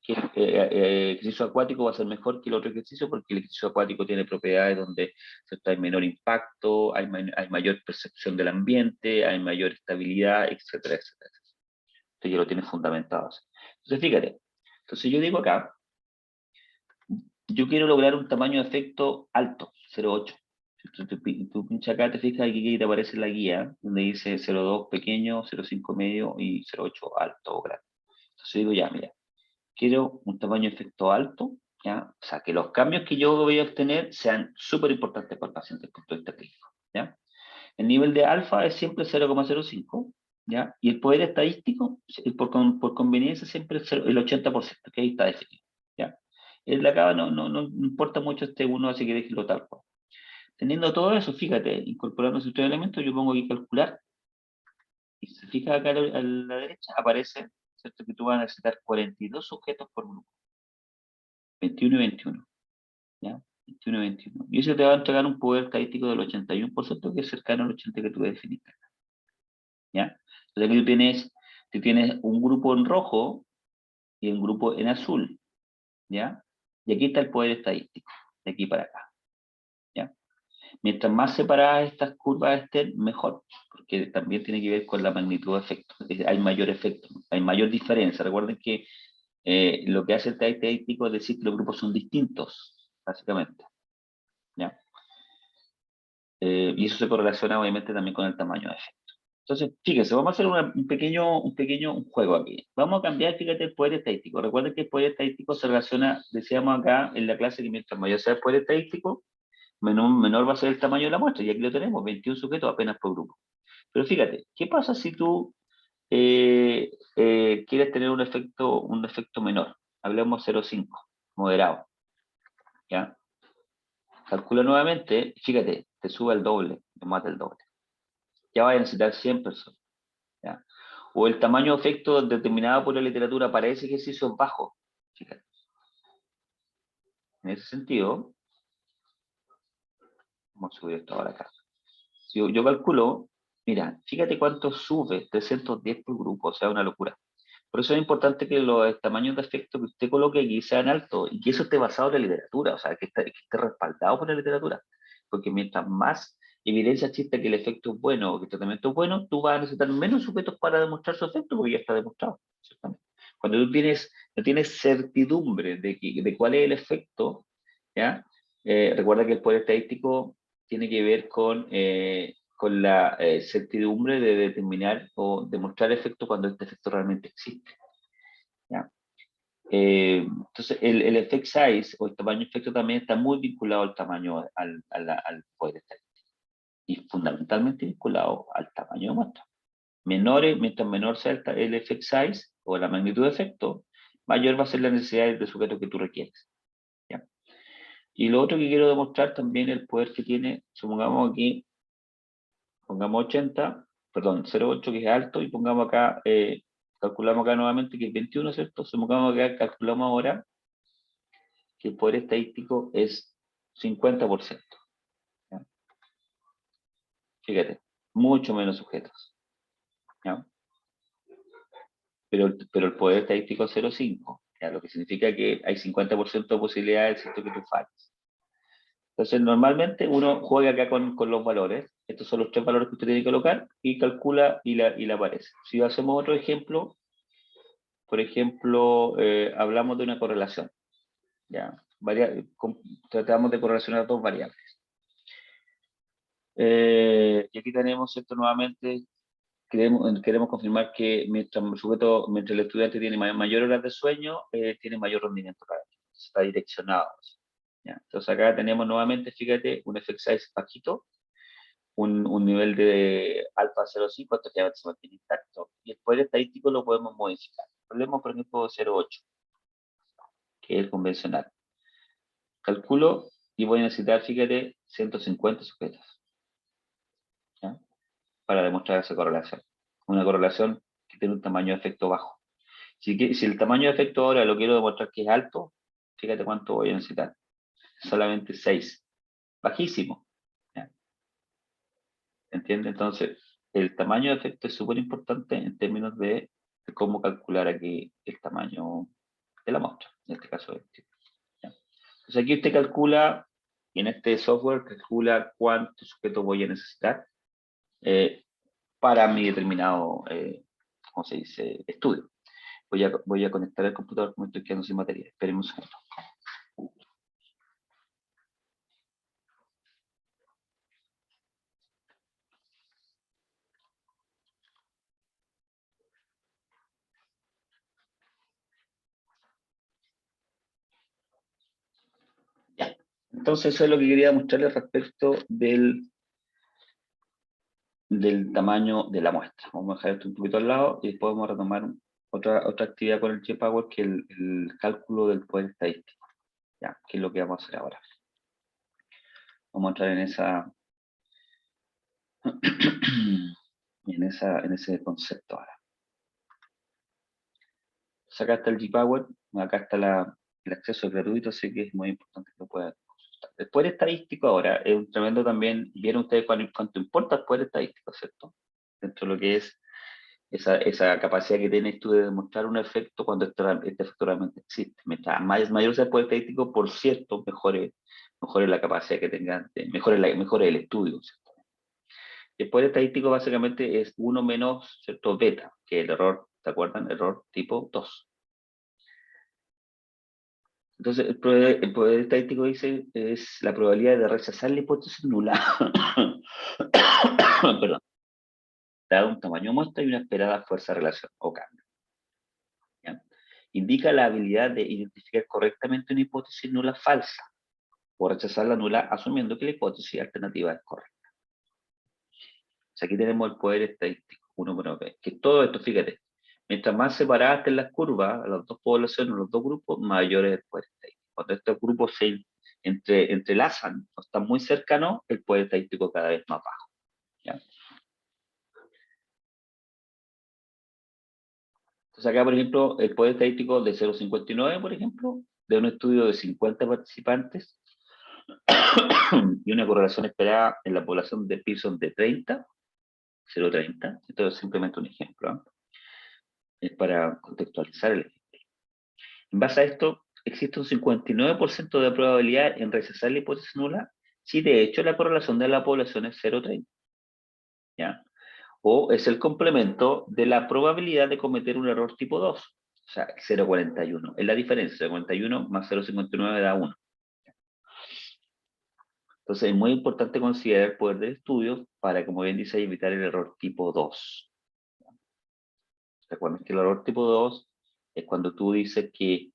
que el ejercicio acuático va a ser mejor que el otro ejercicio porque el ejercicio acuático tiene propiedades donde hay menor impacto, hay mayor percepción del ambiente, hay mayor estabilidad, etcétera, etcétera. Esto ya lo tiene fundamentado. Entonces, fíjate. Entonces yo digo acá, yo quiero lograr un tamaño de efecto alto, 0,8. Si tú pinchas acá, te fijas aquí que te aparece la guía, donde dice 0,2 pequeño, 0,5 medio y 0,8 alto o grande. Entonces digo, ya, mira, quiero un tamaño de efecto alto, ¿ya? O sea, que los cambios que yo voy a obtener sean súper importantes para el paciente desde el punto de vista clínico, ¿ya? El nivel de alfa es siempre 0,05, ¿ya? Y el poder estadístico, por conveniencia, siempre es el 80%, que ahí está definido, ¿ya? El de acá no importa mucho este uno, así que déjelo tal cual. Teniendo todo eso, fíjate, incorporando esos tres elementos, yo pongo aquí calcular, y si se fija acá a la derecha, aparece, ¿cierto? Que tú vas a necesitar 42 sujetos por grupo, 21 y 21, ¿ya? 21 y 21. Y eso te va a entregar un poder estadístico del 81%, que es cercano al 80% que tú definiste, ¿ya? Entonces aquí tú tienes un grupo en rojo y un grupo en azul, ¿ya? Y aquí está el poder estadístico, de aquí para acá, ¿ya? Mientras más separadas estas curvas estén, mejor, porque también tiene que ver con la magnitud de efecto. Hay mayor efecto, hay mayor diferencia. Recuerden que lo que hace el test estadístico es decir que los grupos son distintos, básicamente, ¿ya? Y eso se correlaciona obviamente también con el tamaño de efecto. Entonces, fíjense, vamos a hacer un juego aquí. Vamos a cambiar, fíjate, el poder estadístico. Recuerden que el poder estadístico se relaciona, decíamos acá en la clase, que mientras mayor sea el poder estadístico, menor va a ser el tamaño de la muestra. Y aquí lo tenemos, 21 sujetos apenas por grupo. Pero fíjate, ¿qué pasa si tú quieres tener un efecto menor? Hablemos 0,5, moderado, ¿ya? Calcula nuevamente, fíjate, te sube el doble, más del doble. Ya vas a necesitar 100 personas, ¿ya? O el tamaño de efecto determinado por la literatura para ese ejercicio es bajo. Fíjate. En ese sentido, vamos a subir esto ahora acá. Si yo calculo, mira, fíjate cuánto sube, 310 por grupo, o sea, una locura. Por eso es importante que los tamaños de efecto que usted coloque aquí sean altos y que eso esté basado en la literatura, o sea, que esté respaldado por la literatura. Porque mientras más evidencia exista que el efecto es bueno o que el tratamiento es bueno, tú vas a necesitar menos sujetos para demostrar su efecto porque ya está demostrado, ciertamente. Cuando tú no tienes certidumbre de cuál es el efecto, ¿ya? Recuerda que el poder estadístico tiene que ver con la certidumbre de determinar o demostrar efecto cuando este efecto realmente existe, ¿ya? Entonces, el effect size o el tamaño de efecto también está muy vinculado al tamaño, al poder estadístico y fundamentalmente vinculado al tamaño de muestra. Mientras menor sea el effect size o la magnitud de efecto, mayor va a ser la necesidad de sujeto que tú requieres, ¿ya? Y lo otro que quiero demostrar también es el poder que tiene, supongamos aquí, pongamos 80, perdón, 0,8 que es alto, y pongamos acá, calculamos acá nuevamente que es 21, ¿cierto? Supongamos que calculamos ahora que el poder estadístico es 50%. ¿Ya? Fíjate, mucho menos sujetos, ¿ya? Pero el poder estadístico es 0,5, ¿ya? Lo que significa que hay 50% de posibilidades, ¿cierto?, que tú falles. Entonces, normalmente uno juega acá con los valores. Estos son los tres valores que usted tiene que colocar y calcula y la aparece. Si hacemos otro ejemplo, por ejemplo, hablamos de una correlación, ¿ya? Tratamos de correlacionar dos variables. Y aquí tenemos, ¿cierto? Nuevamente, queremos confirmar que mientras el estudiante tiene mayor horas de sueño, tiene mayor rendimiento académico. Está direccionado, ¿ya? Entonces acá tenemos nuevamente, fíjate, un effect size bajito, un nivel de alfa 0,5, esto ya se mantiene intacto. Y el poder estadístico lo podemos modificar. Ponemos, por ejemplo, 0,8, que es el convencional. Calculo y voy a necesitar, fíjate, 150 sujetos, ¿ya? Para demostrar esa correlación. Una correlación que tiene un tamaño de efecto bajo. Si el tamaño de efecto ahora lo quiero demostrar que es alto, fíjate cuánto voy a necesitar. Solamente 6. Bajísimo. ¿Ya? ¿Entiendes? Entonces, el tamaño de efecto es súper importante en términos de cómo calcular aquí el tamaño de la muestra, en este caso. ¿Ya? Entonces aquí usted calcula, y en este software calcula cuántos sujetos voy a necesitar para mi determinado, ¿cómo se dice?, estudio. Voy a conectar el computador como estoy quedando sin batería. Espérenme un segundo. Ya. Entonces eso es lo que quería mostrarles respecto del tamaño de la muestra. Vamos a dejar esto un poquito al lado y después vamos a retomar otra actividad con el JPower, que es el cálculo del poder estadístico, ¿ya? Que es lo que vamos a hacer ahora. Vamos a entrar en ese concepto ahora. Entonces acá está el JPower, acá está el acceso gratuito, así que es muy importante que lo puedan consultar. El poder estadístico ahora es un tremendo también. Vieron ustedes cuánto importa el poder estadístico, ¿cierto? Dentro de lo que es esa capacidad que tienes tú de demostrar un efecto cuando este efecto realmente existe. Mientras mayor sea el poder estadístico, por cierto, mejor es la capacidad que tengan, mejor es el estudio, ¿cierto? El poder estadístico básicamente es 1 menos, ¿cierto?, beta, que es el error, ¿te acuerdan? Error tipo 2. Entonces, el poder estadístico dice es la probabilidad de rechazar la hipótesis nula. Perdón. Dado un tamaño de muestra y una esperada fuerza de relación o cambio. ¿Ya? Indica la habilidad de identificar correctamente una hipótesis nula falsa o rechazar la nula asumiendo que la hipótesis alternativa es correcta. O sea, aquí tenemos el poder estadístico, 1 menos b. Que todo esto, fíjate, mientras más separadas estén las curvas, las dos poblaciones, los dos grupos, mayor es el poder estadístico. Cuando estos grupos se entrelazan o están muy cercanos, el poder estadístico cada vez más bajo. ¿Ya? Entonces acá, por ejemplo, el poder estadístico de 0,59, por ejemplo, de un estudio de 50 participantes y una correlación esperada en la población de Pearson de 30, 0,30. Esto es simplemente un ejemplo, ¿eh? Es para contextualizar el ejemplo. En base a esto, existe un 59% de probabilidad en rechazar la hipótesis nula si de hecho la correlación de la población es 0,30. ¿Ya? O es el complemento de la probabilidad de cometer un error tipo 2, o sea, 0,41. Es la diferencia, 0,41 más 0,59 da 1. Entonces es muy importante considerar el poder del estudio para, como bien dice, evitar el error tipo 2. Recuerden que el error tipo 2 es cuando tú dices que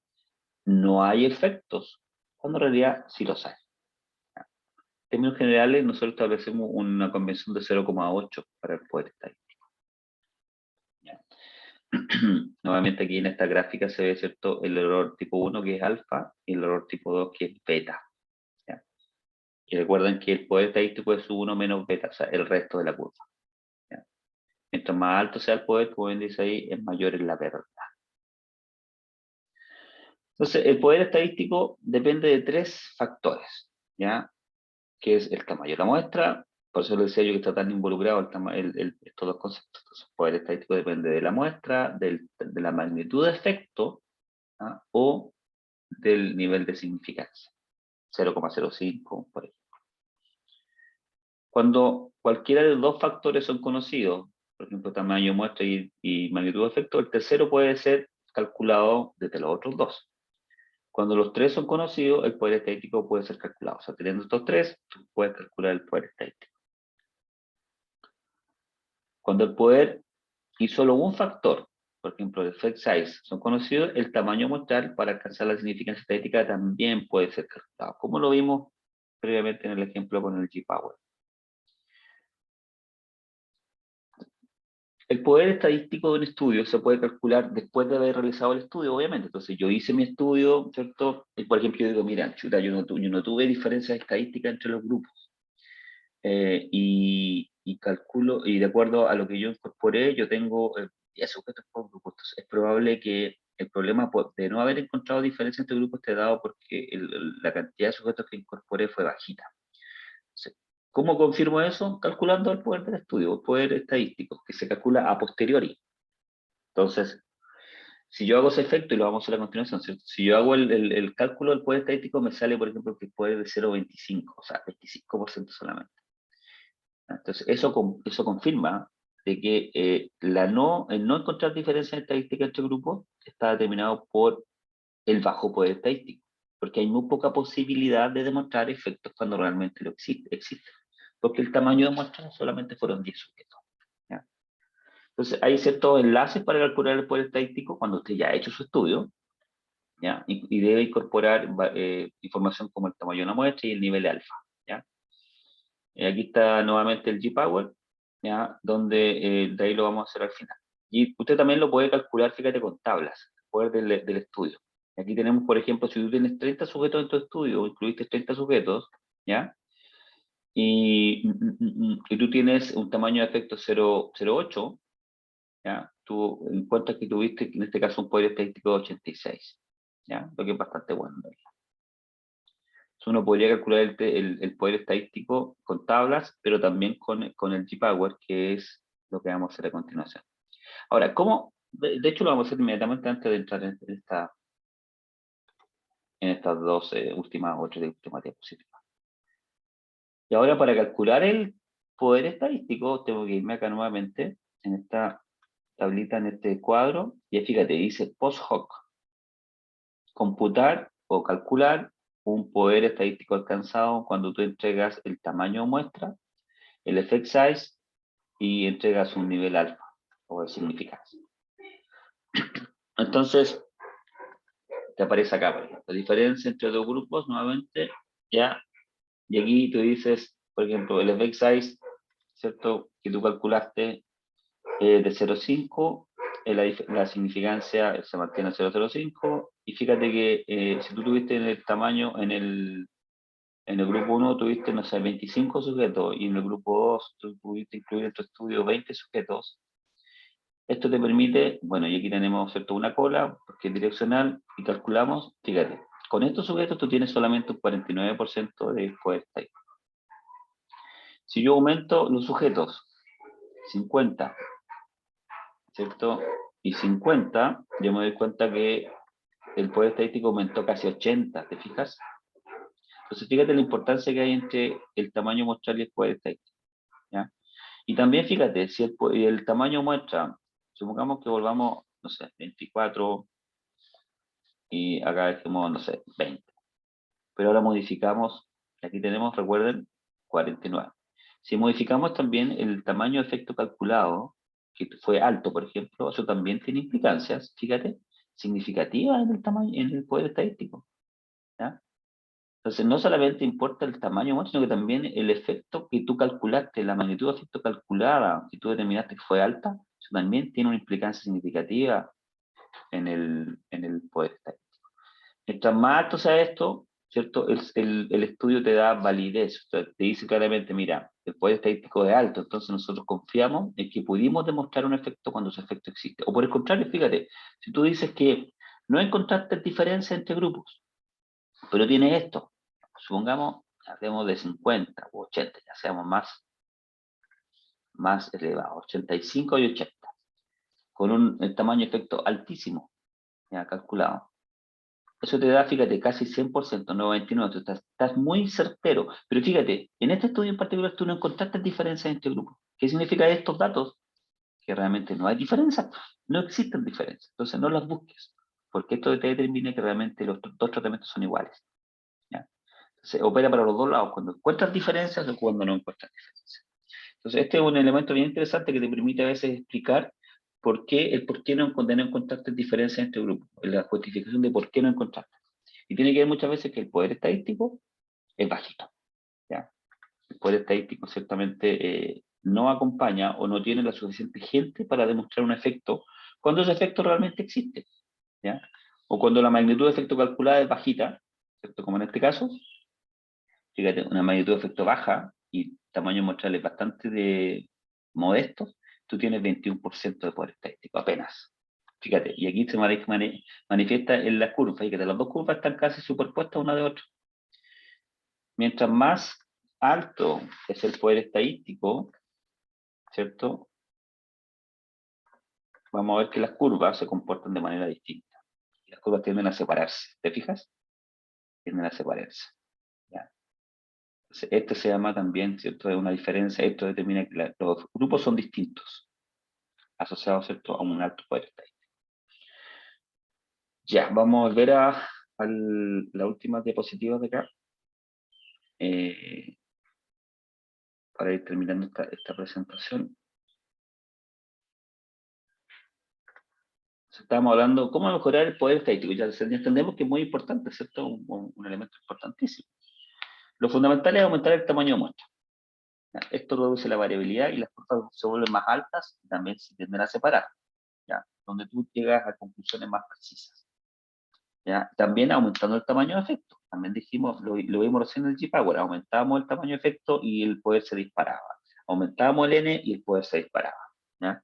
no hay efectos, cuando en realidad sí los hay. En términos generales, nosotros establecemos una convención de 0,8 para el poder estadístico. ¿Ya? Nuevamente aquí en esta gráfica se ve, ¿cierto?, el error tipo 1 que es alfa y el error tipo 2 que es beta. ¿Ya? Y recuerden que el poder estadístico es 1 menos beta, o sea, el resto de la curva. ¿Ya? Mientras más alto sea el poder, como bien dice ahí, es mayor es la verdad. Entonces, el poder estadístico depende de 3 factores, ¿ya? Que es el tamaño de la muestra, por eso les decía yo que está tan involucrado estos dos conceptos. Entonces, el poder estadístico depende de la muestra, de la magnitud de efecto, ¿ah?, o del nivel de significancia, 0,05, por ejemplo. Cuando cualquiera de los dos factores son conocidos, por ejemplo, tamaño de muestra y magnitud de efecto, el tercero puede ser calculado desde los otros dos. Cuando los 3 son conocidos, el poder estadístico puede ser calculado. O sea, teniendo estos 3, tú puedes calcular el poder estadístico. Cuando el poder y solo un factor, por ejemplo, el effect size, son conocidos, el tamaño muestral para alcanzar la significancia estadística también puede ser calculado, como lo vimos previamente en el ejemplo con el G-Power. El poder estadístico de un estudio se puede calcular después de haber realizado el estudio, obviamente. Entonces, yo hice mi estudio, ¿cierto? Y, por ejemplo, yo digo, mira, chuta, yo no tuve diferencias estadísticas entre los grupos. Y calculo, y de acuerdo a lo que yo incorporé, yo tengo 10 sujetos por grupo. Entonces, es probable que el problema de no haber encontrado diferencias entre grupos esté dado porque la cantidad de sujetos que incorporé fue bajita. Entonces, ¿cómo confirmo eso? Calculando el poder del estudio, el poder estadístico, que se calcula a posteriori. Entonces, si yo hago ese efecto, y lo vamos a hacer a continuación, ¿cierto? Si yo hago el cálculo del poder estadístico, me sale, por ejemplo, que el poder de 0,25, o sea, 25% solamente. Entonces, eso confirma de que el no encontrar diferencias estadísticas entre grupos está determinado por el bajo poder estadístico, porque hay muy poca posibilidad de demostrar efectos cuando realmente lo existe, porque el tamaño de muestra solamente fueron 10 sujetos. ¿Ya? Entonces, hay ciertos enlaces para calcular el poder estadístico cuando usted ya ha hecho su estudio, ¿ya? Y debe incorporar información como el tamaño de la muestra y el nivel alfa. ¿Ya? Aquí está nuevamente el G-Power, ¿ya? Donde de ahí lo vamos a hacer al final. Y usted también lo puede calcular, fíjate, con tablas, el poder del estudio. Aquí tenemos, por ejemplo, si tú tienes 30 sujetos en tu estudio, o incluiste 30 sujetos, ¿ya? Y tú tienes un tamaño de efecto 0,08, ¿ya? Tú encuentras que tuviste, en este caso, un poder estadístico de 86, ¿ya? Lo que es bastante bueno. Entonces, uno podría calcular el poder estadístico con tablas, pero también con el G-Power, que es lo que vamos a hacer a continuación. Ahora, ¿cómo? De hecho, lo vamos a hacer inmediatamente antes de entrar en estas dos últimas diapositivas. Y ahora, para calcular el poder estadístico, tengo que irme acá nuevamente, en esta tablita, en este cuadro, y fíjate, dice post hoc, computar o calcular un poder estadístico alcanzado cuando tú entregas el tamaño de muestra, el effect size, y entregas un nivel alfa o de significancia. Entonces, te aparece acá, por ejemplo, la diferencia entre dos grupos, nuevamente, ya, y aquí tú dices, por ejemplo, el effect size, ¿cierto? Que tú calculaste de 0,5, la significancia se mantiene en 0,05, y fíjate que si tú tuviste en el tamaño, en el grupo 1 tuviste, no sé, 25 sujetos, y en el grupo 2 tú pudiste incluir en tu estudio 20 sujetos. Esto te permite, bueno, y aquí tenemos, ¿cierto?, una cola, porque es direccional, y calculamos, fíjate, con estos sujetos tú tienes solamente un 49% de poder estadístico. Si yo aumento los sujetos, 50, ¿cierto? Y 50, yo me doy cuenta que el poder estadístico aumentó casi 80, ¿te fijas? Entonces, fíjate la importancia que hay entre el tamaño muestral y el poder estadístico, ¿ya? Y también fíjate, si el tamaño muestra, supongamos que volvamos, no sé, 24, y acá dejemos, no sé, 20. Pero ahora modificamos, aquí tenemos, recuerden, 49. Si modificamos también el tamaño de efecto calculado, que fue alto, por ejemplo, eso también tiene implicancias, fíjate, significativas en el tamaño, en el poder estadístico. ¿Ya? Entonces, no solamente importa el tamaño, sino que también el efecto que tú calculaste, la magnitud de efecto calculada, que tú determinaste que fue alta, eso también tiene una implicancia significativa en el poder estadístico. Mientras más alto sea esto, ¿cierto? El estudio te da validez, o sea, te dice claramente, mira, el poder estadístico es alto, entonces nosotros confiamos en que pudimos demostrar un efecto cuando ese efecto existe. O por el contrario, fíjate, si tú dices que no encontraste diferencia entre grupos, pero tienes esto, supongamos, hablemos de 50 o 80, ya seamos más elevados, 85 y 80, con un tamaño de efecto altísimo, ya calculado. Eso te da, fíjate, casi 100%, 99%. Tú estás muy certero. Pero fíjate, en este estudio en particular tú no encontraste diferencias entre grupos. ¿Qué significa estos datos? Que realmente no hay diferencias. No existen diferencias. Entonces no las busques. Porque esto te determina que realmente los dos tratamientos son iguales. ¿Ya? Entonces opera para los dos lados. Cuando encuentras diferencias o cuando no encuentras diferencias. Entonces este es un elemento bien interesante que te permite a veces explicar por qué no encontraste diferencias entre grupos. La justificación de por qué no encontraste. Y tiene que ver muchas veces que el poder estadístico es bajito. ¿Ya? El poder estadístico ciertamente no acompaña o no tiene la suficiente gente para demostrar un efecto cuando ese efecto realmente existe, ¿ya? O cuando la magnitud de efecto calculada es bajita, ¿cierto? Como en este caso, fíjate, una magnitud de efecto baja y tamaño muestral es bastante modesto, tú tienes 21% de poder estadístico, apenas. Fíjate, y aquí se manifiesta en las curvas, fíjate, las dos curvas están casi superpuestas una de otra. Mientras más alto es el poder estadístico, ¿cierto? Vamos a ver que las curvas se comportan de manera distinta. Las curvas tienden a separarse, ¿te fijas? Tienden a separarse. ¿Ya? Entonces, esto se llama también, ¿cierto? Es una diferencia, esto determina que los grupos son distintos, asociados, ¿cierto? A un alto poder estadístico. Ya, vamos a volver a la última diapositiva de acá. Para ir terminando esta presentación. Estábamos hablando cómo mejorar el poder estadístico. Ya entendemos que es muy importante, ¿cierto? Un elemento importantísimo. Lo fundamental es aumentar el tamaño de muestra. Esto reduce la variabilidad y las curvas se vuelven más altas y también se tienden a separar, ¿ya? Donde tú llegas a conclusiones más precisas. ¿Ya? También aumentando el tamaño de efecto. También dijimos, lo vimos recién en el G-Power, aumentábamos el tamaño de efecto y el poder se disparaba. Aumentábamos el N y el poder se disparaba. ¿Ya?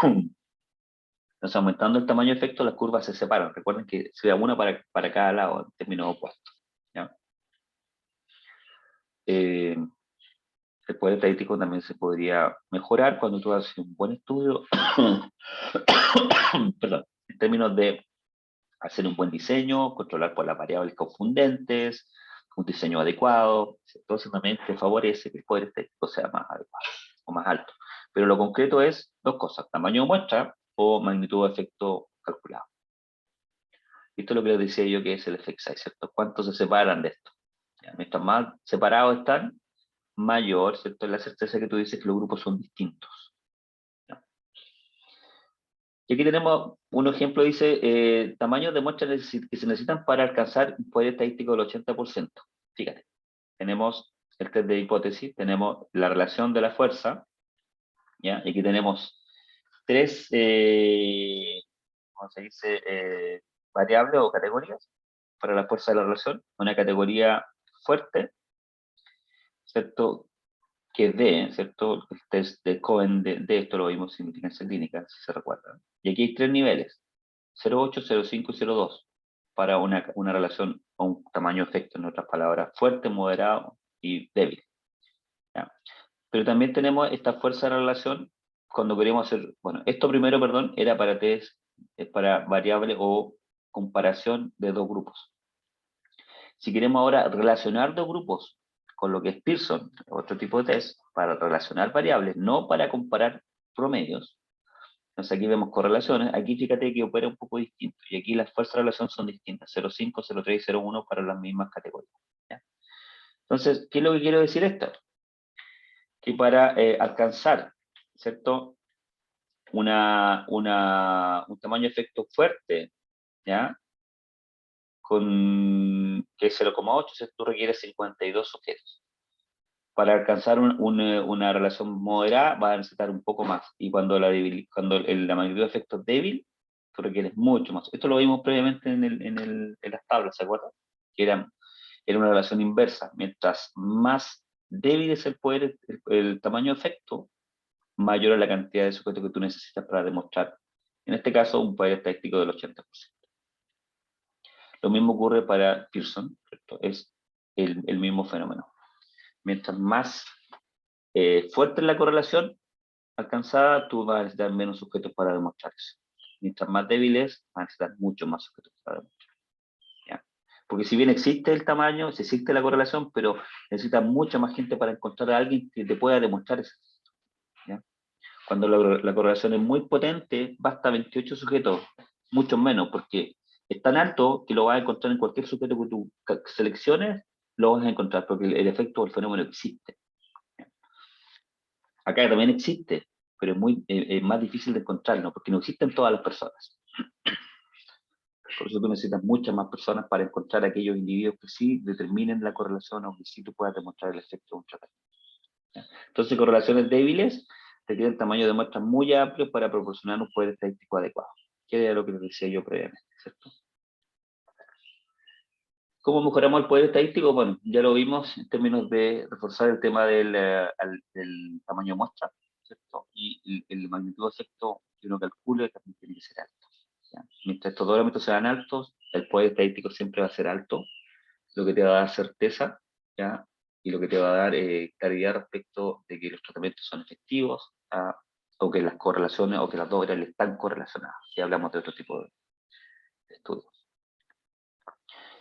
Entonces, aumentando el tamaño de efecto, las curvas se separan. Recuerden que se da una para cada lado en términos opuestos. ¿Ya? El poder estadístico también se podría mejorar cuando tú haces un buen estudio, perdón, en términos de hacer un buen diseño, controlar por las variables confundentes, un diseño adecuado. Entonces también te favorece que el poder estético sea más adecuado o más alto. Pero lo concreto es dos cosas: tamaño de muestra o magnitud de efecto calculado. Esto es lo que les decía yo que es el effect size, ¿cierto? ¿Cuántos se separan de esto? ¿Ya? Mientras más separados están, mayor, ¿cierto? Es la certeza que tú dices que los grupos son distintos. ¿Ya? Y aquí tenemos un ejemplo, dice, tamaños de muestras que se necesitan para alcanzar un poder estadístico del 80%. Fíjate, tenemos el test de hipótesis, tenemos la relación de la fuerza, ¿ya? Y aquí tenemos tres, ¿cómo se dice? Variables o categorías para la fuerza de la relación. Una categoría fuerte, ¿cierto? Que es D, ¿cierto? El test de Cohen de esto lo vimos en inteligencia clínica, si se recuerdan. Y aquí hay tres niveles: 0,8, 0,5 y 0,2 para una relación o un tamaño efecto, en otras palabras, fuerte, moderado y débil. ¿Ya? Pero también tenemos esta fuerza de la relación cuando queremos hacer, bueno, esto primero, perdón, era para test, para variable o comparación de dos grupos. Si queremos ahora relacionar dos grupos con lo que es Pearson, otro tipo de test, para relacionar variables, no para comparar promedios. Entonces aquí vemos correlaciones, aquí fíjate que opera un poco distinto, y aquí las fuerzas de relación son distintas, 0,5, 0,3 y 0,1 para las mismas categorías. ¿Ya? Entonces, ¿qué es lo que quiero decir esto? Que para alcanzar, ¿cierto? Un tamaño de efecto fuerte, ¿ya? Que es 0,8, tú requieres 52 sujetos. Para alcanzar una relación moderada va a necesitar un poco más. Y cuando la magnitud de efecto es débil, tú requieres mucho más. Esto lo vimos previamente en las tablas, ¿se acuerdan? Que era una relación inversa. Mientras más débil es el poder, el tamaño de efecto, mayor es la cantidad de sujetos que tú necesitas para demostrar, en este caso, un poder estadístico del 80%. Lo mismo ocurre para Pearson, ¿cierto? Es el mismo fenómeno. Mientras más fuerte es la correlación alcanzada, tú vas a necesitar menos sujetos para demostrar eso. Mientras más débil es, vas a necesitar mucho más sujetos para demostrar. ¿Ya? Porque si bien existe el tamaño, si existe la correlación, pero necesitas mucha más gente para encontrar a alguien que te pueda demostrar eso. ¿Ya? Cuando la correlación es muy potente, basta 28 sujetos, mucho menos, porque es tan alto que lo vas a encontrar en cualquier sujeto que tú selecciones, lo vas a encontrar, porque el efecto o el fenómeno existe. Acá también existe, pero es más difícil de encontrarlo, porque no existen todas las personas. Por eso tú necesitas muchas más personas para encontrar aquellos individuos que sí determinen la correlación o que sí tú puedas demostrar el efecto de un tratamiento. ¿ya? Entonces, correlaciones débiles requieren tamaño de muestras muy amplios para proporcionar un poder estadístico adecuado, que era lo que les decía yo previamente, ¿cierto? ¿Cómo mejoramos el poder estadístico? Bueno, ya lo vimos en términos de reforzar el tema del tamaño de muestra, ¿cierto? Y el magnitud de efecto que uno calcule también tiene que ser alto, ¿ya? Mientras estos dos elementos sean altos, el poder estadístico siempre va a ser alto, lo que te va a dar certeza, ¿ya? Y lo que te va a dar claridad respecto de que los tratamientos son efectivos, ¿ya? O que las correlaciones, o que las dos variables están correlacionadas, si hablamos de otro tipo de estudios.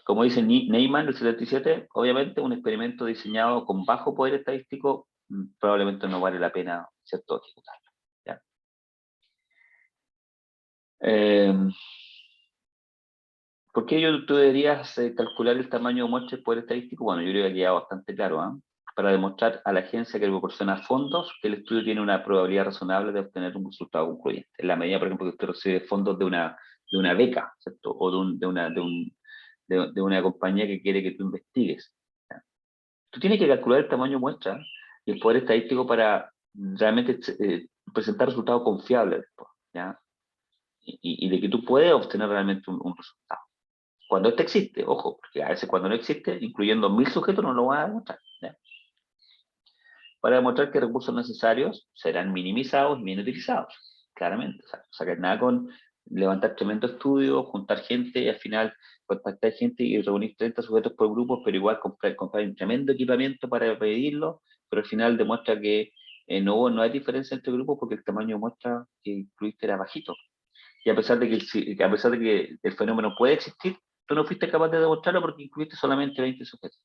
Como dice Neyman, del 77, obviamente un experimento diseñado con bajo poder estadístico probablemente no vale la pena, ¿cierto?, ejecutarlo, ¿ya? ¿Por qué tú deberías calcular el tamaño de muestra y poder estadístico? Bueno, yo creo que ha quedado bastante claro, ¿eh? Para demostrar a la agencia que le proporciona fondos que el estudio tiene una probabilidad razonable de obtener un resultado concluyente. En la medida, por ejemplo, que usted recibe fondos de una beca, ¿cierto? O de una compañía que quiere que tú investigues, ¿ya? Tú tienes que calcular el tamaño de muestra y el poder estadístico para realmente presentar resultados confiables, ¿ya? Y de que tú puedes obtener realmente un resultado. Cuando este existe, ojo, porque a veces cuando no existe, incluyendo 1000 sujetos, no lo van a demostrar, ¿ya? Para demostrar que recursos necesarios serán minimizados y bien utilizados, claramente. O sea, que nada con levantar tremendo estudio, juntar gente y al final contactar gente y reunir 30 sujetos por grupo, pero igual comprar un tremendo equipamiento para pedirlo, pero al final demuestra que no hay diferencia entre grupos porque el tamaño de muestra que incluiste era bajito. Y a pesar de que el fenómeno puede existir, tú no fuiste capaz de demostrarlo porque incluiste solamente 20 sujetos.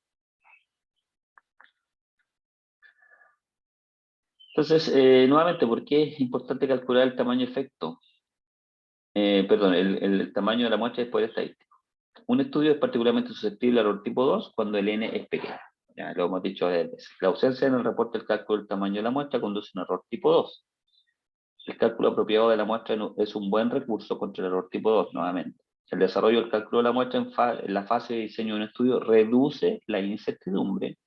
Entonces, nuevamente, ¿por qué es importante calcular el tamaño efecto? Perdón, el tamaño de la muestra es poder estadístico. Un estudio es particularmente susceptible al error tipo 2 cuando el n es pequeño. Ya lo hemos dicho varias veces. La ausencia en el reporte del cálculo del tamaño de la muestra conduce a un error tipo 2. El cálculo apropiado de la muestra es un buen recurso contra el error tipo 2, nuevamente. El desarrollo del cálculo de la muestra en la fase de diseño de un estudio reduce la incertidumbre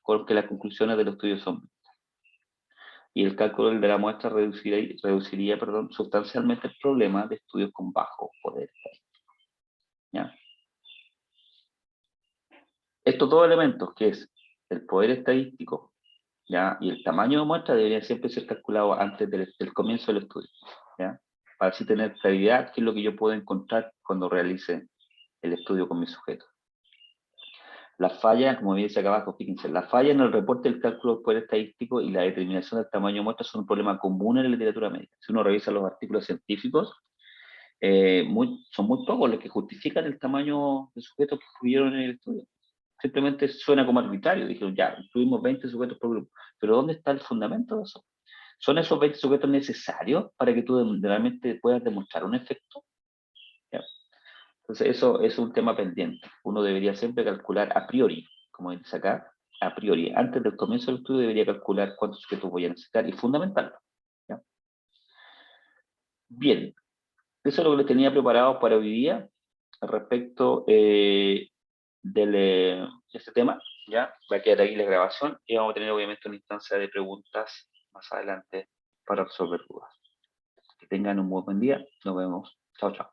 con que las conclusiones del estudio son. Y el cálculo de la muestra reduciría sustancialmente el problema de estudios con bajo poder estadístico, ¿ya? Estos dos elementos, que es el poder estadístico, ¿ya?, y el tamaño de muestra, deberían siempre ser calculados antes del comienzo del estudio, ¿ya? Para así tener claridad qué es lo que yo puedo encontrar cuando realice el estudio con mis sujetos. La falla, como bien dice acá abajo, fíjense, la falla en el reporte del cálculo del poder estadístico y la determinación del tamaño de muestra son un problema común en la literatura médica. Si uno revisa los artículos científicos, son muy pocos los que justifican el tamaño de sujetos que incluyeron en el estudio. Simplemente suena como arbitrario. Dijeron, ya, incluimos 20 sujetos por grupo. Pero ¿dónde está el fundamento de eso? ¿Son esos 20 sujetos necesarios para que tú realmente puedas demostrar un efecto? ¿Ya? Entonces, eso es un tema pendiente. Uno debería siempre calcular a priori, como dice acá, a priori. Antes del comienzo del estudio debería calcular cuántos sujetos voy a necesitar y fundamentarlo, ¿ya? Bien, eso es lo que les tenía preparado para hoy día respecto de este tema. Ya va a quedar aquí la grabación y vamos a tener obviamente una instancia de preguntas más adelante para resolver dudas. Que tengan un muy buen día. Nos vemos. Chao, chao.